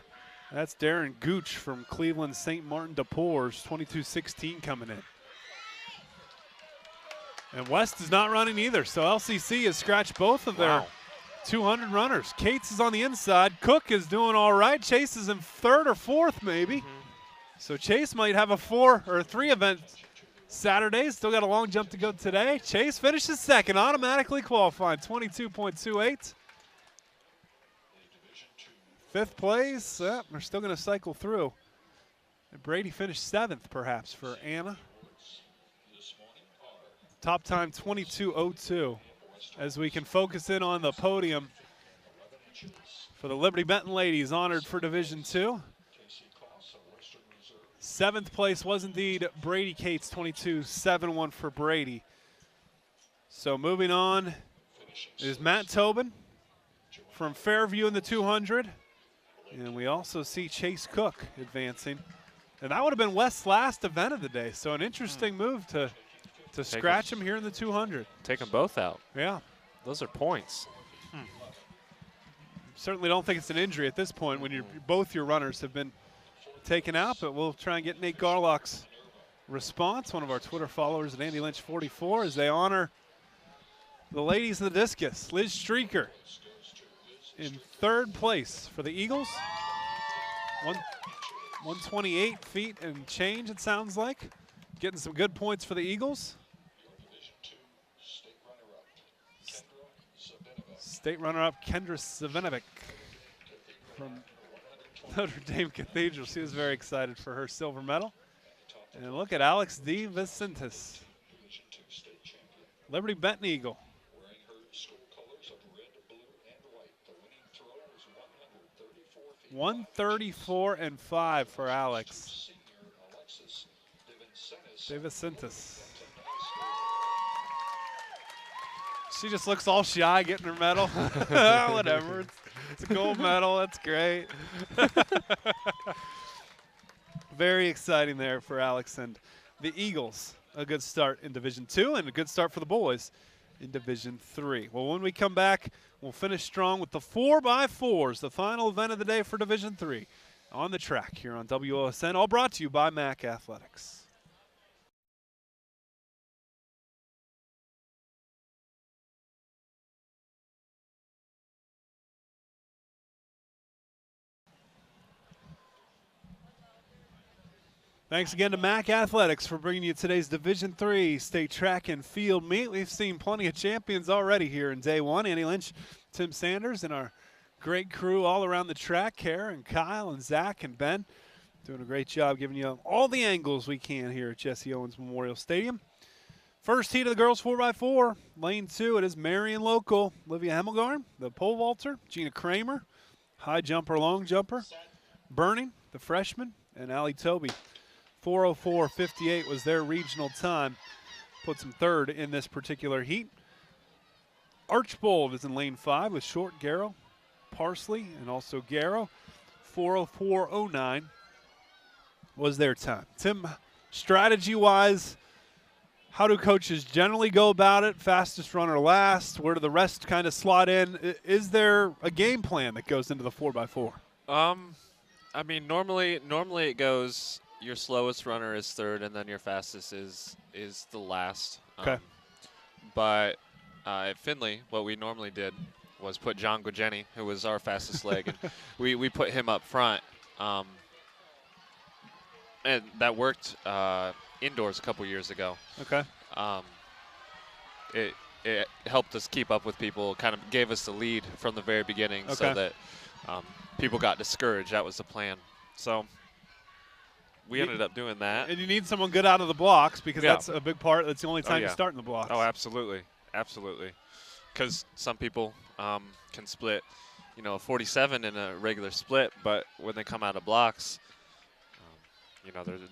That's Darren Gooch from Cleveland St. Martin de Porres, 22.16 coming in. And West is not running either, so LCC has scratched both of their 200 runners. Cates is on the inside. Cook is doing all right. Chase is in 3rd or 4th maybe. So Chase might have a 4 or 3 event Saturday. Still got a long jump to go today. Chase finishes 2nd, automatically qualifying, 22.28. 5th place, we're still going to cycle through. And Brady finished 7th, perhaps, for Anna. Top time 22:02. As we can focus in on the podium for the Liberty Benton ladies, honored for Division II. 7th place was indeed Brady Cates, 22.71 for Brady. So moving on is Matt Tobin from Fairview in the 200. And we also see Chase Cook advancing. And that would have been West's last event of the day. So an interesting move to scratch him here in the 200. Take them both out. Yeah. Those are points. Certainly don't think it's an injury at this point when both your runners have been taken out, but we'll try and get Nate Garlock's response, one of our Twitter followers at Andy Lynch 44, as they honor the ladies in the discus. Liz Streaker in 3rd place for the Eagles. 128 feet and change, it sounds like. Getting some good points for the Eagles. State runner-up Kendra Savinovic from Notre Dame Cathedral. She was very excited for her silver medal. And look at Alex D. Vicentis, Liberty Benton Eagle. 134.5 for Alex De Vicentis. She just looks all shy getting her medal. Whatever, it's a gold medal, that's great. Very exciting there for Alex and the Eagles. A good start in Division II and a good start for the boys in Division III. Well, when we come back, we'll finish strong with the 4x4s, the final event of the day for Division III on the track here on WOSN, all brought to you by MAC Athletics. Thanks again to MAC Athletics for bringing you today's Division III State Track and Field meet. We've seen plenty of champions already here in day one. Andy Lynch, Tim Sanders, and our great crew all around the track. Kara and Kyle and Zach and Ben doing a great job giving you all the angles we can here at Jesse Owens Memorial Stadium. First heat of the girls 4x4, lane 2. It is Marion local Olivia Hemmelgarn, the pole vaulter, Gina Kramer, high jumper, long jumper, Burning, the freshman, and Allie Toby. 4:04.58 was their regional time. Puts them 3rd in this particular heat. Archbold is in lane 5 with Short, Garrow, Parsley, and also Garrow. 4:04.09 was their time. Tim, strategy-wise, how do coaches generally go about it? Fastest runner last? Where do the rest kind of slot in? Is there a game plan that goes into the 4x4? I mean, normally it goes your slowest runner is 3rd, and then your fastest is the last. Okay. But at Findlay, what we normally did was put John Guageni, who was our fastest leg, and we put him up front. And that worked indoors a couple years ago. Okay. It helped us keep up with people, kind of gave us the lead from the very beginning, so that people got discouraged. That was the plan. So we ended up doing that. And you need someone good out of the blocks because that's a big part. That's the only time you start in the blocks. Oh, absolutely. Absolutely. Because some people can split, a 47 in a regular split, but when they come out of blocks,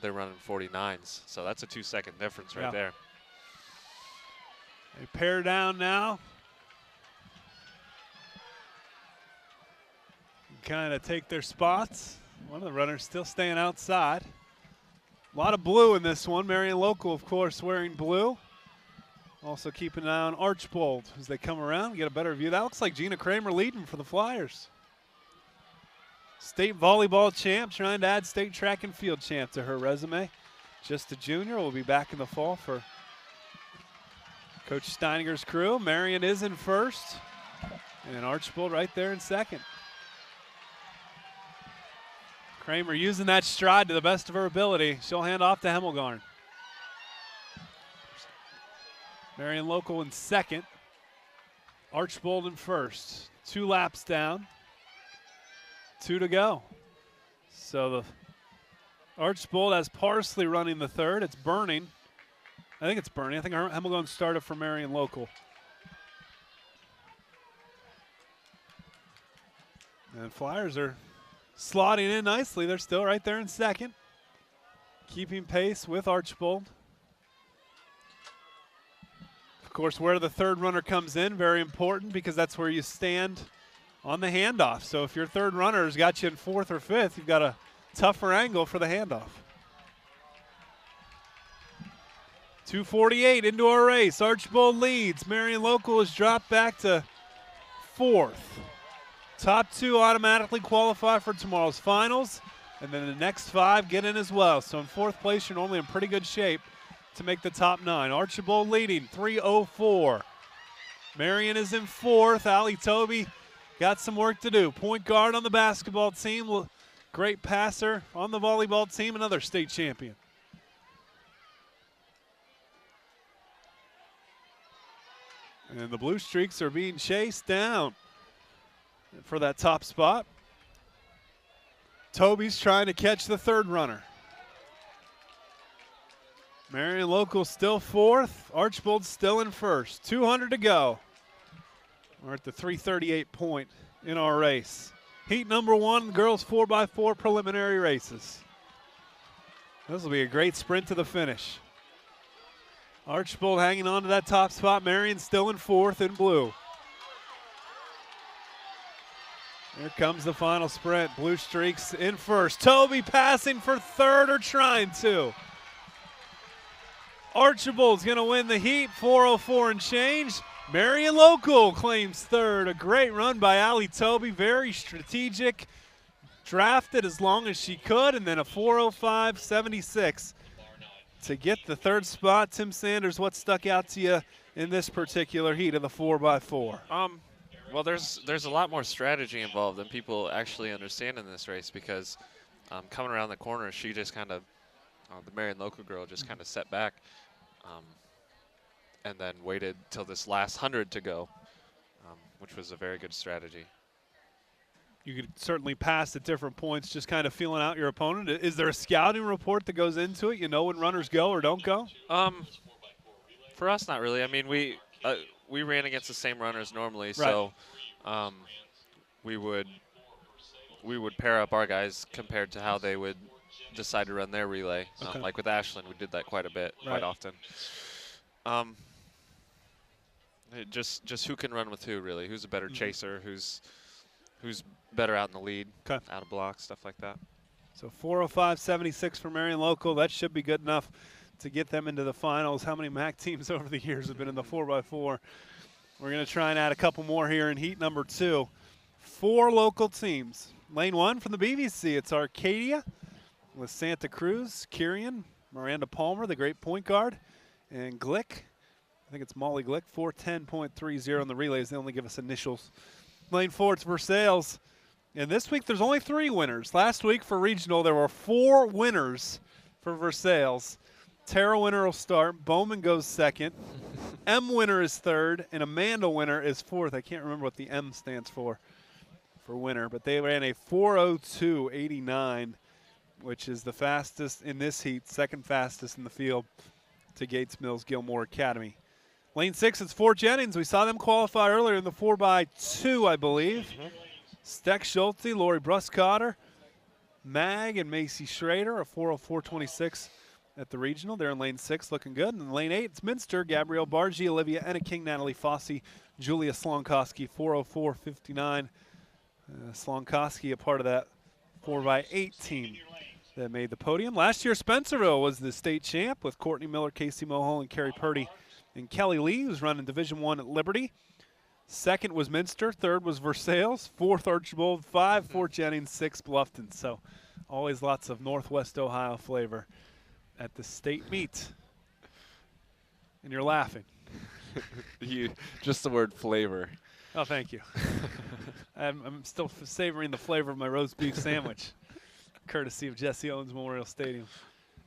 they're running 49s. So that's a 2-second difference right there. They pair down now. Kind of take their spots. One of the runners still staying outside. A lot of blue in this one. Marion local, of course, wearing blue. Also keeping an eye on Archbold as they come around, get a better view. That looks like Gina Kramer leading for the Flyers. State volleyball champ, trying to add state track and field champ to her resume. Just a junior, will be back in the fall for Coach Steininger's crew. Marion is in 1st, and Archbold right there in 2nd. Kramer using that stride to the best of her ability. She'll hand off to Hemmelgarn. Marion local in 2nd. Archbold in 1st. 2 laps down. 2 to go. So the Archbold has Parsley running the third. It's Burning. I think it's Burning. I think Hemmelgarn started for Marion Local. And Flyers are slotting in nicely. They're still right there in second, keeping pace with Archbold. Of course, where the third runner comes in, very important because that's where you stand on the handoff. So if your third runner has got you in fourth or fifth, you've got a tougher angle for the handoff. 2:48 into our race. Archbold leads. Marion Local has dropped back to fourth. Top 2 automatically qualify for tomorrow's finals, and then the next 5 get in as well. So in fourth place, you're normally in pretty good shape to make the top 9. Archbold leading 3:04. Marion is in fourth. Allie Toby got some work to do. Point guard on the basketball team. Great passer on the volleyball team. Another state champion. And the Blue Streaks are being chased down for that top spot. Toby's trying to catch the third runner. Marion Local still fourth. Archbold still in first. 200 to go. We're at the 3:38 point in our race. Heat number 1, girls 4x4 preliminary races. This will be a great sprint to the finish. Archbold hanging on to that top spot. Marion still in fourth in blue. Here comes the final sprint. Blue Streaks in first. Toby passing for third or trying to. Archbold's going to win the heat, 4:04 and change. Marion Local claims third. A great run by Allie Toby, very strategic. Drafted as long as she could, and then a 4:05.76 to get the third spot. Tim Sanders, what stuck out to you in this particular heat of the 4x4? Well, there's a lot more strategy involved than people actually understand in this race because coming around the corner, she just kind of, the Marion Local girl just kind of set back and then waited till this last 100 to go, which was a very good strategy. You could certainly pass at different points, just kind of feeling out your opponent. Is there a scouting report that goes into it? You know when runners go or don't go? For us, not really. I mean, we ran against the same runners normally, right. So we would pair up our guys compared to how they would decide to run their relay. Okay. Like with Ashland, we did that quite a bit, quite often. Just who can run with who, really? Who's a better chaser? Who's better out in the lead, out of blocks, stuff like that. So 4:05.76 for Marion Local. That should be good enough to get them into the finals. How many MAC teams over the years have been in the 4x4? We're going to try and add a couple more here in heat number 2. 4 local teams. Lane 1 from the BVC, it's Arcadia with Santa Cruz, Kirian, Miranda Palmer, the great point guard, and Glick. I think it's Molly Glick, 4:10.30 on the relays. They only give us initials. Lane 4, it's Versailles. And this week there's only 3 winners. Last week for regional there were 4 winners for Versailles. Tara winner will start. Bowman goes second. M winner is third, and Amanda winner is fourth. I can't remember what the M stands for winner, but they ran a 4:02.89, which is the fastest in this heat, second fastest in the field to Gates Mills Gilmore Academy. Lane 6, it's Fort Jennings. We saw them qualify earlier in the 4x2, I believe. Steck Schulte, Lori Bruscotter, Mag, and Macy Schrader, a 4:04.26 at the regional. They're in lane 6, looking good. And in lane 8, it's Minster, Gabrielle Bargy, Olivia Enneking, Natalie Fossey, Julia Slonkoski, 4:04.59. Slonkoski, a part of that 4x8 team that made the podium. Last year, Spencerville was the state champ with Courtney Miller, Casey Mohol, and Carrie Purdy, and Kelly Lee, who's running Division I at Liberty. Second was Minster. Third was Versailles. Fourth, Archbold. 5, Fort Jennings. 6, Bluffton. So always lots of Northwest Ohio flavor at the state meet. And you're laughing. Just the word flavor. Oh, thank you. I'm still savoring the flavor of my roast beef sandwich, courtesy of Jesse Owens Memorial Stadium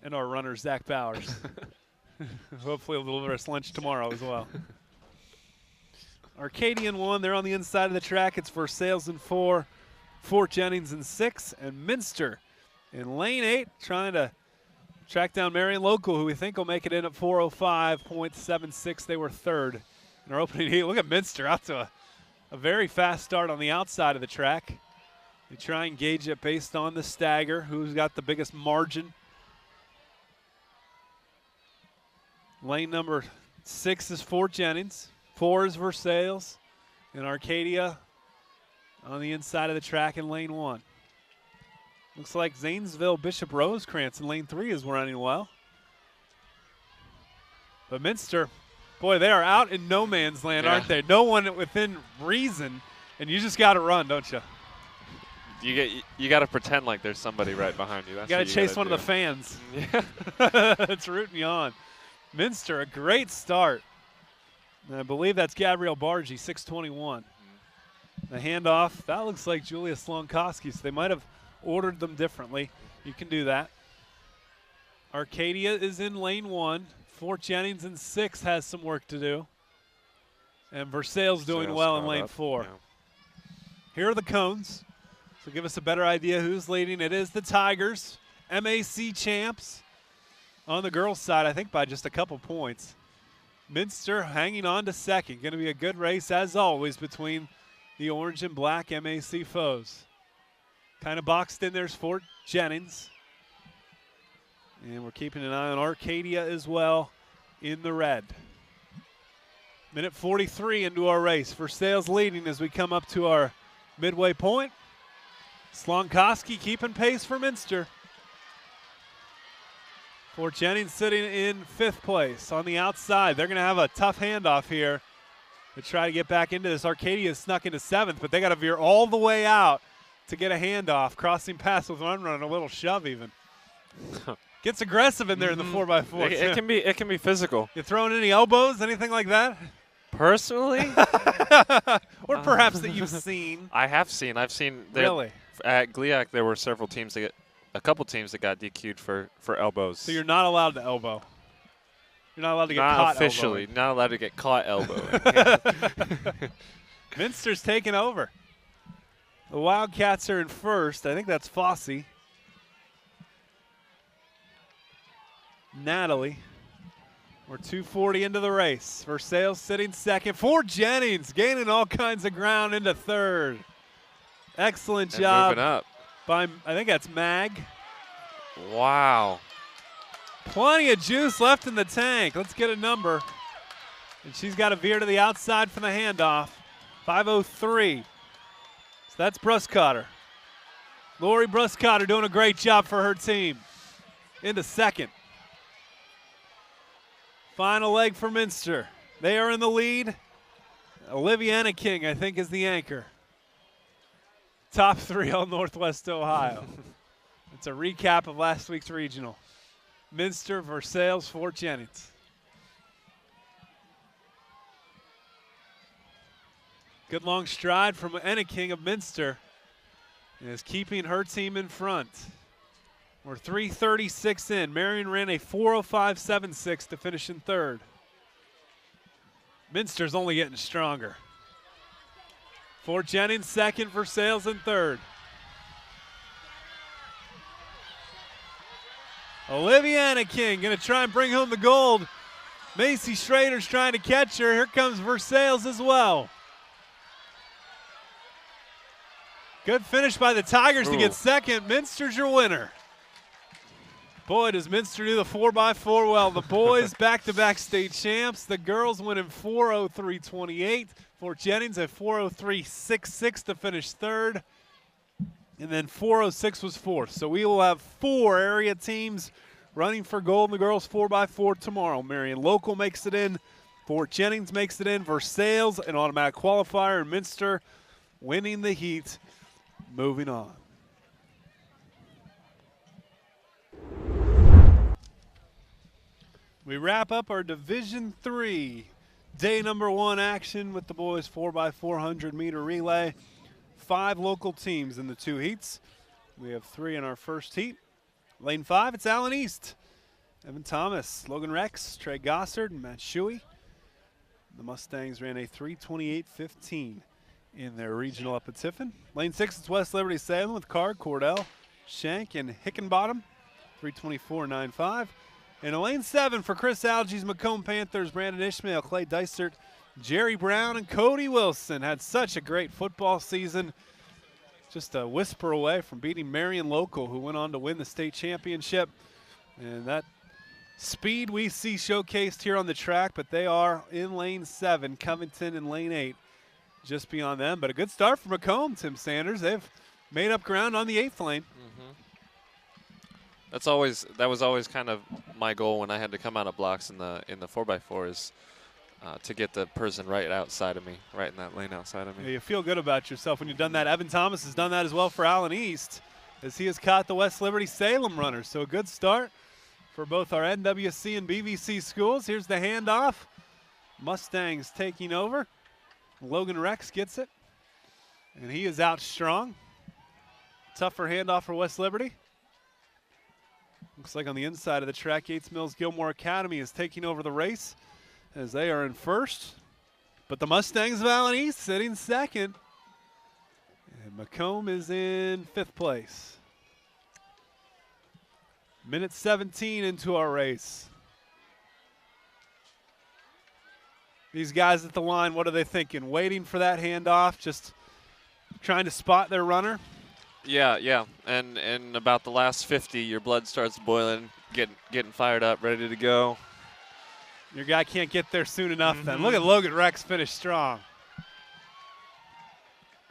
and our runner, Zach Bowers. Hopefully he'll deliver us lunch tomorrow as well. Arcadian 1, they're on the inside of the track. It's Versailles in 4. Fort Jennings in 6, and Minster in lane 8 trying to track down Marion Local, who we think will make it in at 4:05.76. They were third in our opening heat. Look at Minster out to a very fast start on the outside of the track. They try and gauge it based on the stagger, who's got the biggest margin. Lane number 6 is Fort Jennings, 4 is Versailles, and Arcadia on the inside of the track in lane 1. Looks like Zanesville Bishop Rosecrans in lane 3 is running well. But Minster, boy, they are out in no man's land, aren't they? No one within reason, and you just got to run, don't you? You got to pretend like there's somebody right behind you. That's you got to chase one do. of the fans. Yeah. That's rooting you on. Minster, a great start. And I believe that's Gabrielle Bargy, 6:21. The handoff, that looks like Julia Slonkowski, so they might have ordered them differently. You can do that. Arcadia is in lane 1. Fort Jennings in 6 has some work to do. And Versailles doing well in lane 4. Yeah. Here are the cones. So give us a better idea who's leading. It is the Tigers, MAC champs. On the girls' side, I think by just a couple points. Minster hanging on to second. Going to be a good race, as always, between the orange and black MAC foes. Kind of boxed in there's Fort Jennings. And we're keeping an eye on Arcadia as well in the red. Minute 43 into our race. Versailles leading as we come up to our midway point. Slonkowski keeping pace for Minster. Fort Jennings sitting in 5th place on the outside. They're going to have a tough handoff here to try to get back into this. Arcadia snuck into 7th, but they got to veer all the way out to get a handoff. Crossing pass with one run, a little shove even. Gets aggressive in there in the 4x4. It can be physical. You throwing any elbows, anything like that? Personally? Or perhaps that you've seen. I've seen. Really? At GLIAC, there were several teams a couple teams that got DQ'd for elbows. So you're not allowed to elbow. You're not allowed to get not caught officially, elbowing. not allowed to get caught elbowing. Minster's taking over. The Wildcats are in 1st. I think that's Fossey. Natalie. We're 2:40 into the race. Versailles sitting 2nd. Fort Jennings gaining all kinds of ground into 3rd. Excellent job. Moving up. By, I think that's Mag. Wow. Plenty of juice left in the tank. Let's get a number. And she's got to veer to the outside for the handoff. 5:03. So that's Bruscotter. Lori Bruscotter doing a great job for her team. Into 2nd. Final leg for Minster. They are in the lead. Olivia Enneking, I think, is the anchor. Top 3 all Northwest Ohio. It's a recap of last week's regional. Minster, Versailles, Fort Jennings. Good long stride from Enneking of Minster. And is keeping her team in front. We're 3:36 in. Marion ran a 4:05.76 to finish in 3rd. Minster's only getting stronger. Fort Jennings 2nd, Versailles in 3rd. Olivia Enneking going to try and bring home the gold. Macy Schrader's trying to catch her. Here comes Versailles as well. Good finish by the Tigers to get 2nd. Minster's your winner. Boy, does Minster do the 4x4 well. The boys back-to-back state champs. The girls win in 4:03.28. Fort Jennings at 4:03.66 to finish 3rd. And then 4:06 was 4th. So we will have 4 area teams running for gold in the girls 4x4 tomorrow. Marion Local makes it in. Fort Jennings makes it in. Versailles, an automatic qualifier. And Minster winning the heat. Moving on. We wrap up our Division III day number 1 action with the boys 4x400 meter relay. 5 local teams in the 2 heats. We have 3 in our first heat. Lane 5, it's Allen East. Evan Thomas, Logan Rex, Trey Gossard, and Matt Shuey. The Mustangs ran a 3:28.15 in their regional up at Tiffin. Lane 6, it's West Liberty Salem with Card, Cordell, Shank, and Hickenbottom, 324.95. And in lane 7 for Chris Algie's Macomb Panthers, Brandon Ishmael, Clay Dysert, Jerry Brown, and Cody Wilson had such a great football season. Just a whisper away from beating Marion Local, who went on to win the state championship. And that speed we see showcased here on the track, but they are in lane 7, Covington in lane 8. Just beyond them, but a good start for Macomb, Tim Sanders. They've made up ground on the 8th lane. That was always kind of my goal when I had to come out of blocks in the 4x4 is to get the person right outside of me, right in that lane outside of me. Yeah, you feel good about yourself when you've done that. Evan Thomas has done that as well for Allen East, as he has caught the West Liberty Salem runners. So a good start for both our NWC and BVC schools. Here's the handoff. Mustangs taking over. Logan Rex gets it, and he is out strong. Tougher handoff for West Liberty. Looks like on the inside of the track, Yates Mills Gilmore Academy is taking over the race as they are in first. But the Mustangs of Allen East sitting second. And Macomb is in 5th place. Minute 17 into our race. These guys at the line, what are they thinking? Waiting for that handoff, just trying to spot their runner? Yeah. And about the last 50, your blood starts boiling, getting fired up, ready to go. Your guy can't get there soon enough then. Look at Logan Rex finish strong.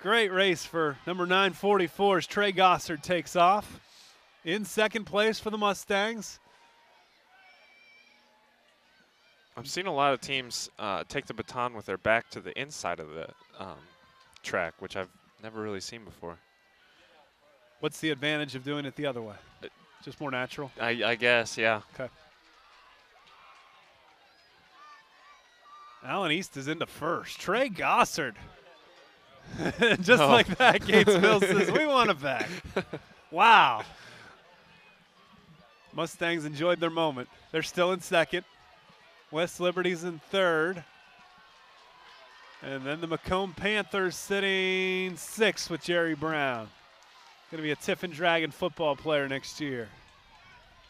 Great race for number 944 as Trey Gossard takes off. In 2nd place for the Mustangs. I've seen a lot of teams take the baton with their back to the inside of the track, which I've never really seen before. What's the advantage of doing it the other way? Just more natural? I guess, yeah. Okay. Allen East is into first. Trey Gossard. Just like that, Gates Mills says, we want it back. Wow. Mustangs enjoyed their moment. They're still in 2nd. West Liberty's in 3rd. And then the Macomb Panthers sitting 6th with Jerry Brown. Going to be a Tiffin Dragon football player next year.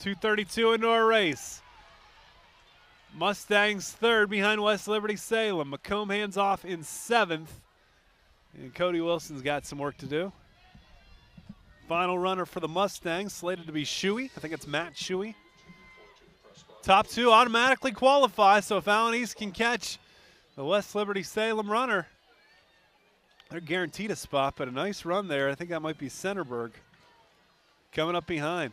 2:32 into our race. Mustangs 3rd behind West Liberty Salem. Macomb hands off in 7th. And Cody Wilson's got some work to do. Final runner for the Mustangs, slated to be Shuey. I think it's Matt Shuey. Top 2 automatically qualify, so if Allen East can catch the West Liberty Salem runner, they're guaranteed a spot, but a nice run there. I think that might be Centerburg coming up behind.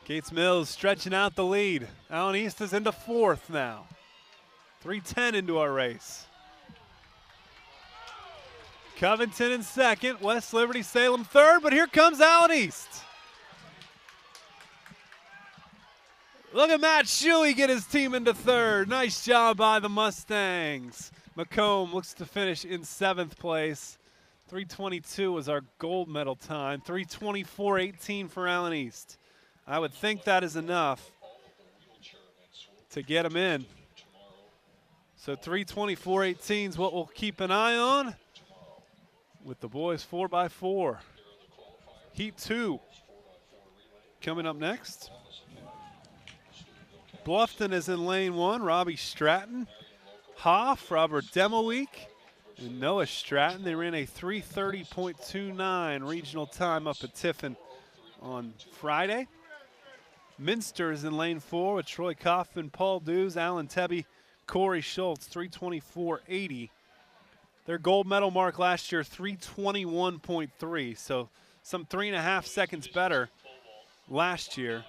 Gates Mills stretching out the lead. Allen East is into 4th now. 3:10 into our race. Covington in 2nd, West Liberty Salem 3rd, but here comes Allen East. Look at Matt Shuey get his team into 3rd. Nice job by the Mustangs. Macomb looks to finish in 7th place. 3:22 was our gold medal time. 3:24.18 for Allen East. I would think that is enough to get him in. So 3:24.18 is what we'll keep an eye on with the boys 4x4. Heat 2 coming up next. Bluffton is in lane 1. Robbie Stratton, Hoff, Robert Demoweek, and Noah Stratton. They ran a 3:30.29 regional time up at Tiffin on Friday. Minster is in lane 4 with Troy Kaufman, Paul Dews, Alan Tebby, Corey Schultz, 3:24.80. Their gold medal mark last year, 3:21.3, so some 3.5 seconds better last year.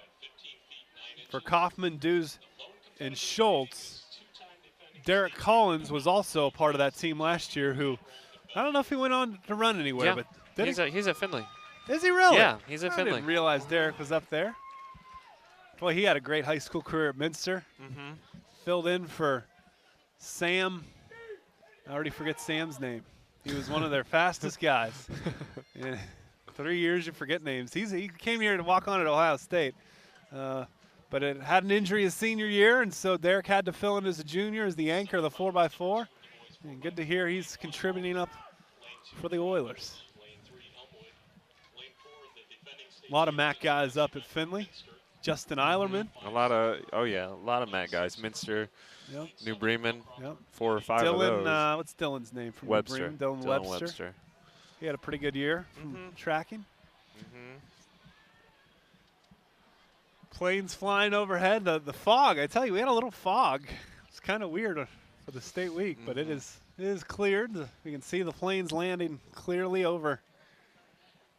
For Kaufman, Dews, and Schultz, Derek Collins was also a part of that team last year who, I don't know if he went on to run anywhere, but did he's at Findlay. Is he really? Yeah, he's at Findlay. I didn't realize Derek was up there. Boy, he had a great high school career at Minster. Filled in for Sam. I already forget Sam's name. He was one of their fastest guys. In 3 years, you forget names. He came here to walk on at Ohio State. but it had an injury his senior year, and so Derek had to fill in as a junior as the anchor of the 4x4. And good to hear he's contributing up for the Oilers. A lot of MAC guys up at Findlay. Justin Eilerman. A lot of MAC guys. Minster, Yep. New Bremen, Yep. 4 or 5 Dylan, of those. what's Dylan's name from Webster. New Bremen? Dylan Webster. He had a pretty good year from tracking. Planes flying overhead. The fog, I tell you, we had a little fog. It's kind of weird for the state week, but it is cleared. We can see the planes landing clearly overhead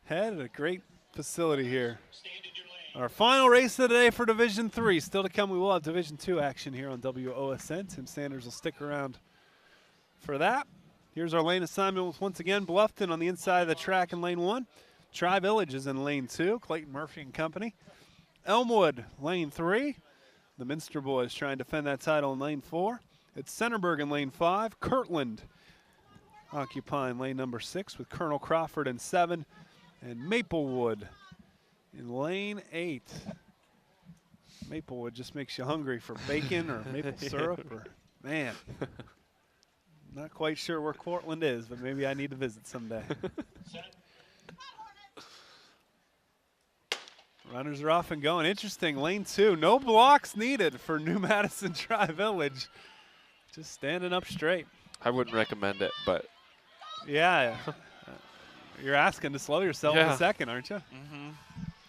at a great facility here. Our final race of the day for Division III. Still to come, we will have Division II action here on WOSN. Tim Sanders will stick around for that. Here's our lane assignment once again. Bluffton on the inside of the track in lane 1. Tri-Village is in lane 2. Clayton Murphy and company. Elmwood, lane 3. The Minster boys trying to defend that title in lane 4. It's Centerburg in lane 5. Kirtland occupying lane number 6 with Colonel Crawford in 7. And Maplewood in lane 8. Maplewood just makes you hungry for bacon or maple syrup or, man. Not quite sure where Cortland is, but maybe I need to visit someday. Runners are off and going. Interesting, lane 2. No blocks needed for New Madison Tri-Village. Just standing up straight. I wouldn't recommend it, but. Yeah. You're asking to slow yourself in a second, aren't you?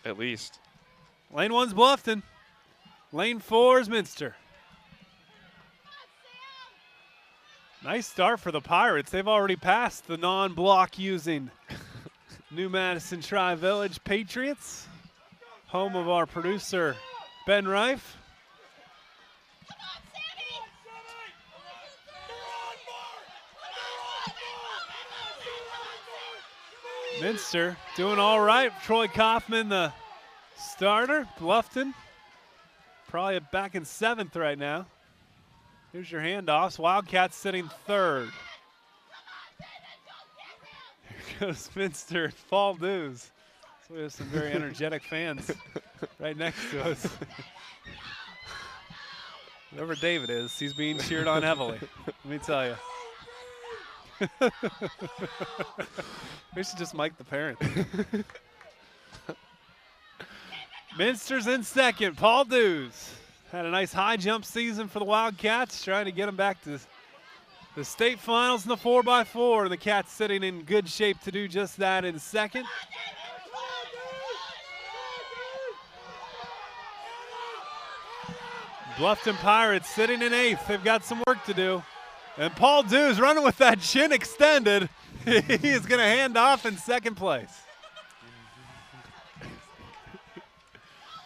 At least. Lane 1's Bluffton. Lane 4 is Minster. Nice start for the Pirates. They've already passed the non-block using New Madison Tri-Village Patriots, home of our producer, Ben Reif. Minster doing all right. Troy Kaufman, the starter. Bluffton, probably back in 7th right now. Here's your handoffs. Wildcats sitting 3rd. Here goes Minster at Fall Dues. So we have some very energetic fans right next to us. Whoever David is, he's being cheered on heavily. Let me tell you. We should just mic the parents. Minster's in 2nd. Paul Dews had a nice high jump season for the Wildcats, trying to get them back to the state finals in the 4x4. The Cats sitting in good shape to do just that in 2nd. Bluffton Pirates sitting in 8th. They've got some work to do. And Paul Dews running with that chin extended. He is going to hand off in 2nd place.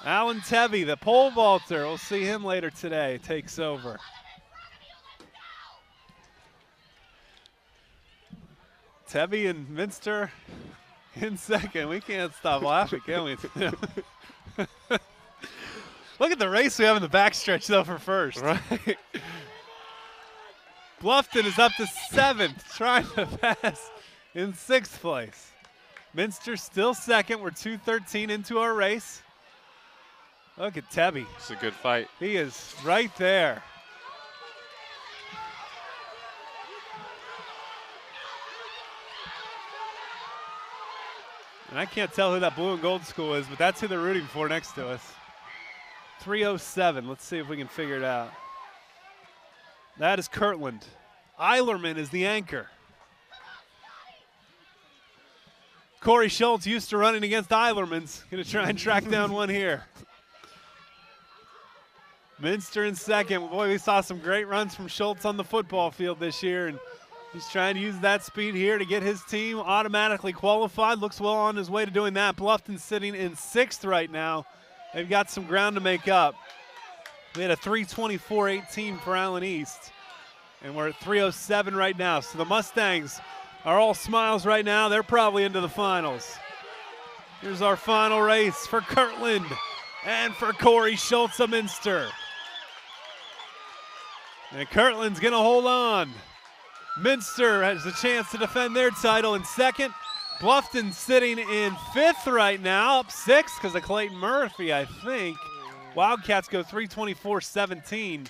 Alan Tevy, the pole vaulter, we'll see him later today, takes over. Tevy and Minster in 2nd. We can't stop laughing, can we? Look at the race we have in the backstretch, though, for first. Right. Bluffton is up to 7th, trying to pass in 6th place. Minster still 2nd. We're 2:13 into our race. Look at Tebby. It's a good fight. He is right there. And I can't tell who that blue and gold school is, but that's who they're rooting for next to us. 3:07. Let's see if we can figure it out. That is Kirtland. Eilerman is the anchor. Corey Schultz used to running against Eilerman's. Going to try and track down one here. Minster in 2nd. Boy, we saw some great runs from Schultz on the football field this year, and he's trying to use that speed here to get his team automatically qualified. Looks well on his way to doing that. Bluffton sitting in 6th right now. They've got some ground to make up. We had a 3:24.18 for Allen East, and we're at 3:07 right now. So the Mustangs are all smiles right now. They're probably into the finals. Here's our final race for Kirtland and for Corey Schultz of Minster. And Kirtland's going to hold on. Minster has a chance to defend their title in 2nd. Bluffton sitting in 5th right now, up 6 because of Clayton Murphy, I think. Wildcats go 324-17.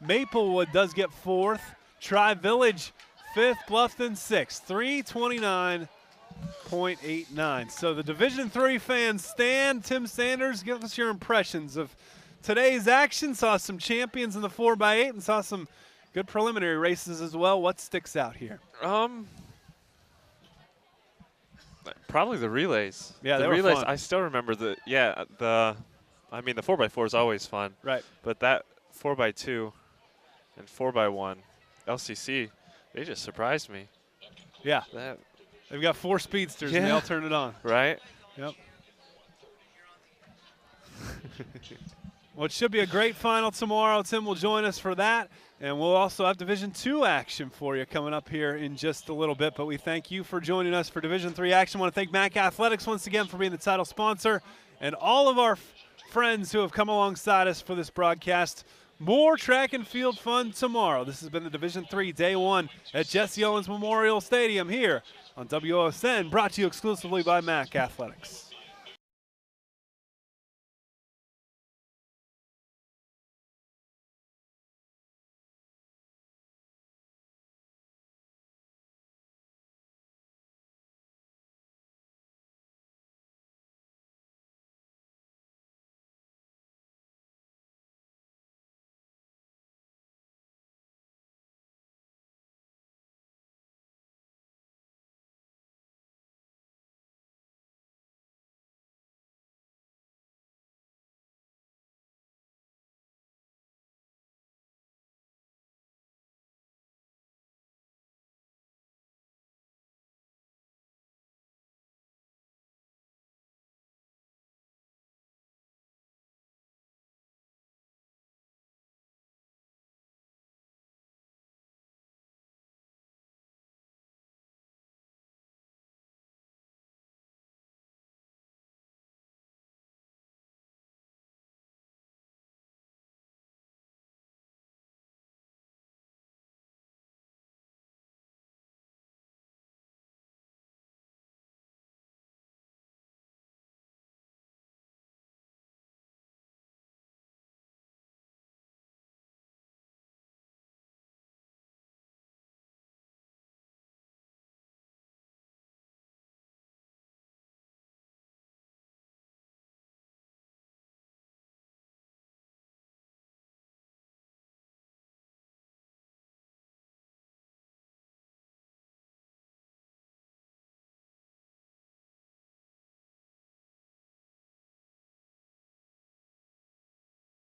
Maplewood does get 4th. Tri-Village 5th. Bluffton 6th. 329.89. So the Division III fans stand. Tim Sanders, give us your impressions of today's action. Saw some champions in the 4x8 and saw some good preliminary races as well. What sticks out here? Probably the relays. Yeah, the they were relays. fun. I still remember the the 4x4 is always fun. Right. But that 4x2 and 4x1 LCC, they just surprised me. Yeah. That They've got 4 speedsters and they all turn it on. right? Yep. Well, it should be a great final tomorrow. Tim will join us for that. And we'll also have Division II action for you coming up here in just a little bit. But we thank you for joining us for Division III action. I want to thank Mac Athletics once again for being the title sponsor and all of our friends who have come alongside us for this broadcast. More track and field fun tomorrow. This has been the Division III Day 1 at Jesse Owens Memorial Stadium here on WOSN, brought to you exclusively by Mac Athletics.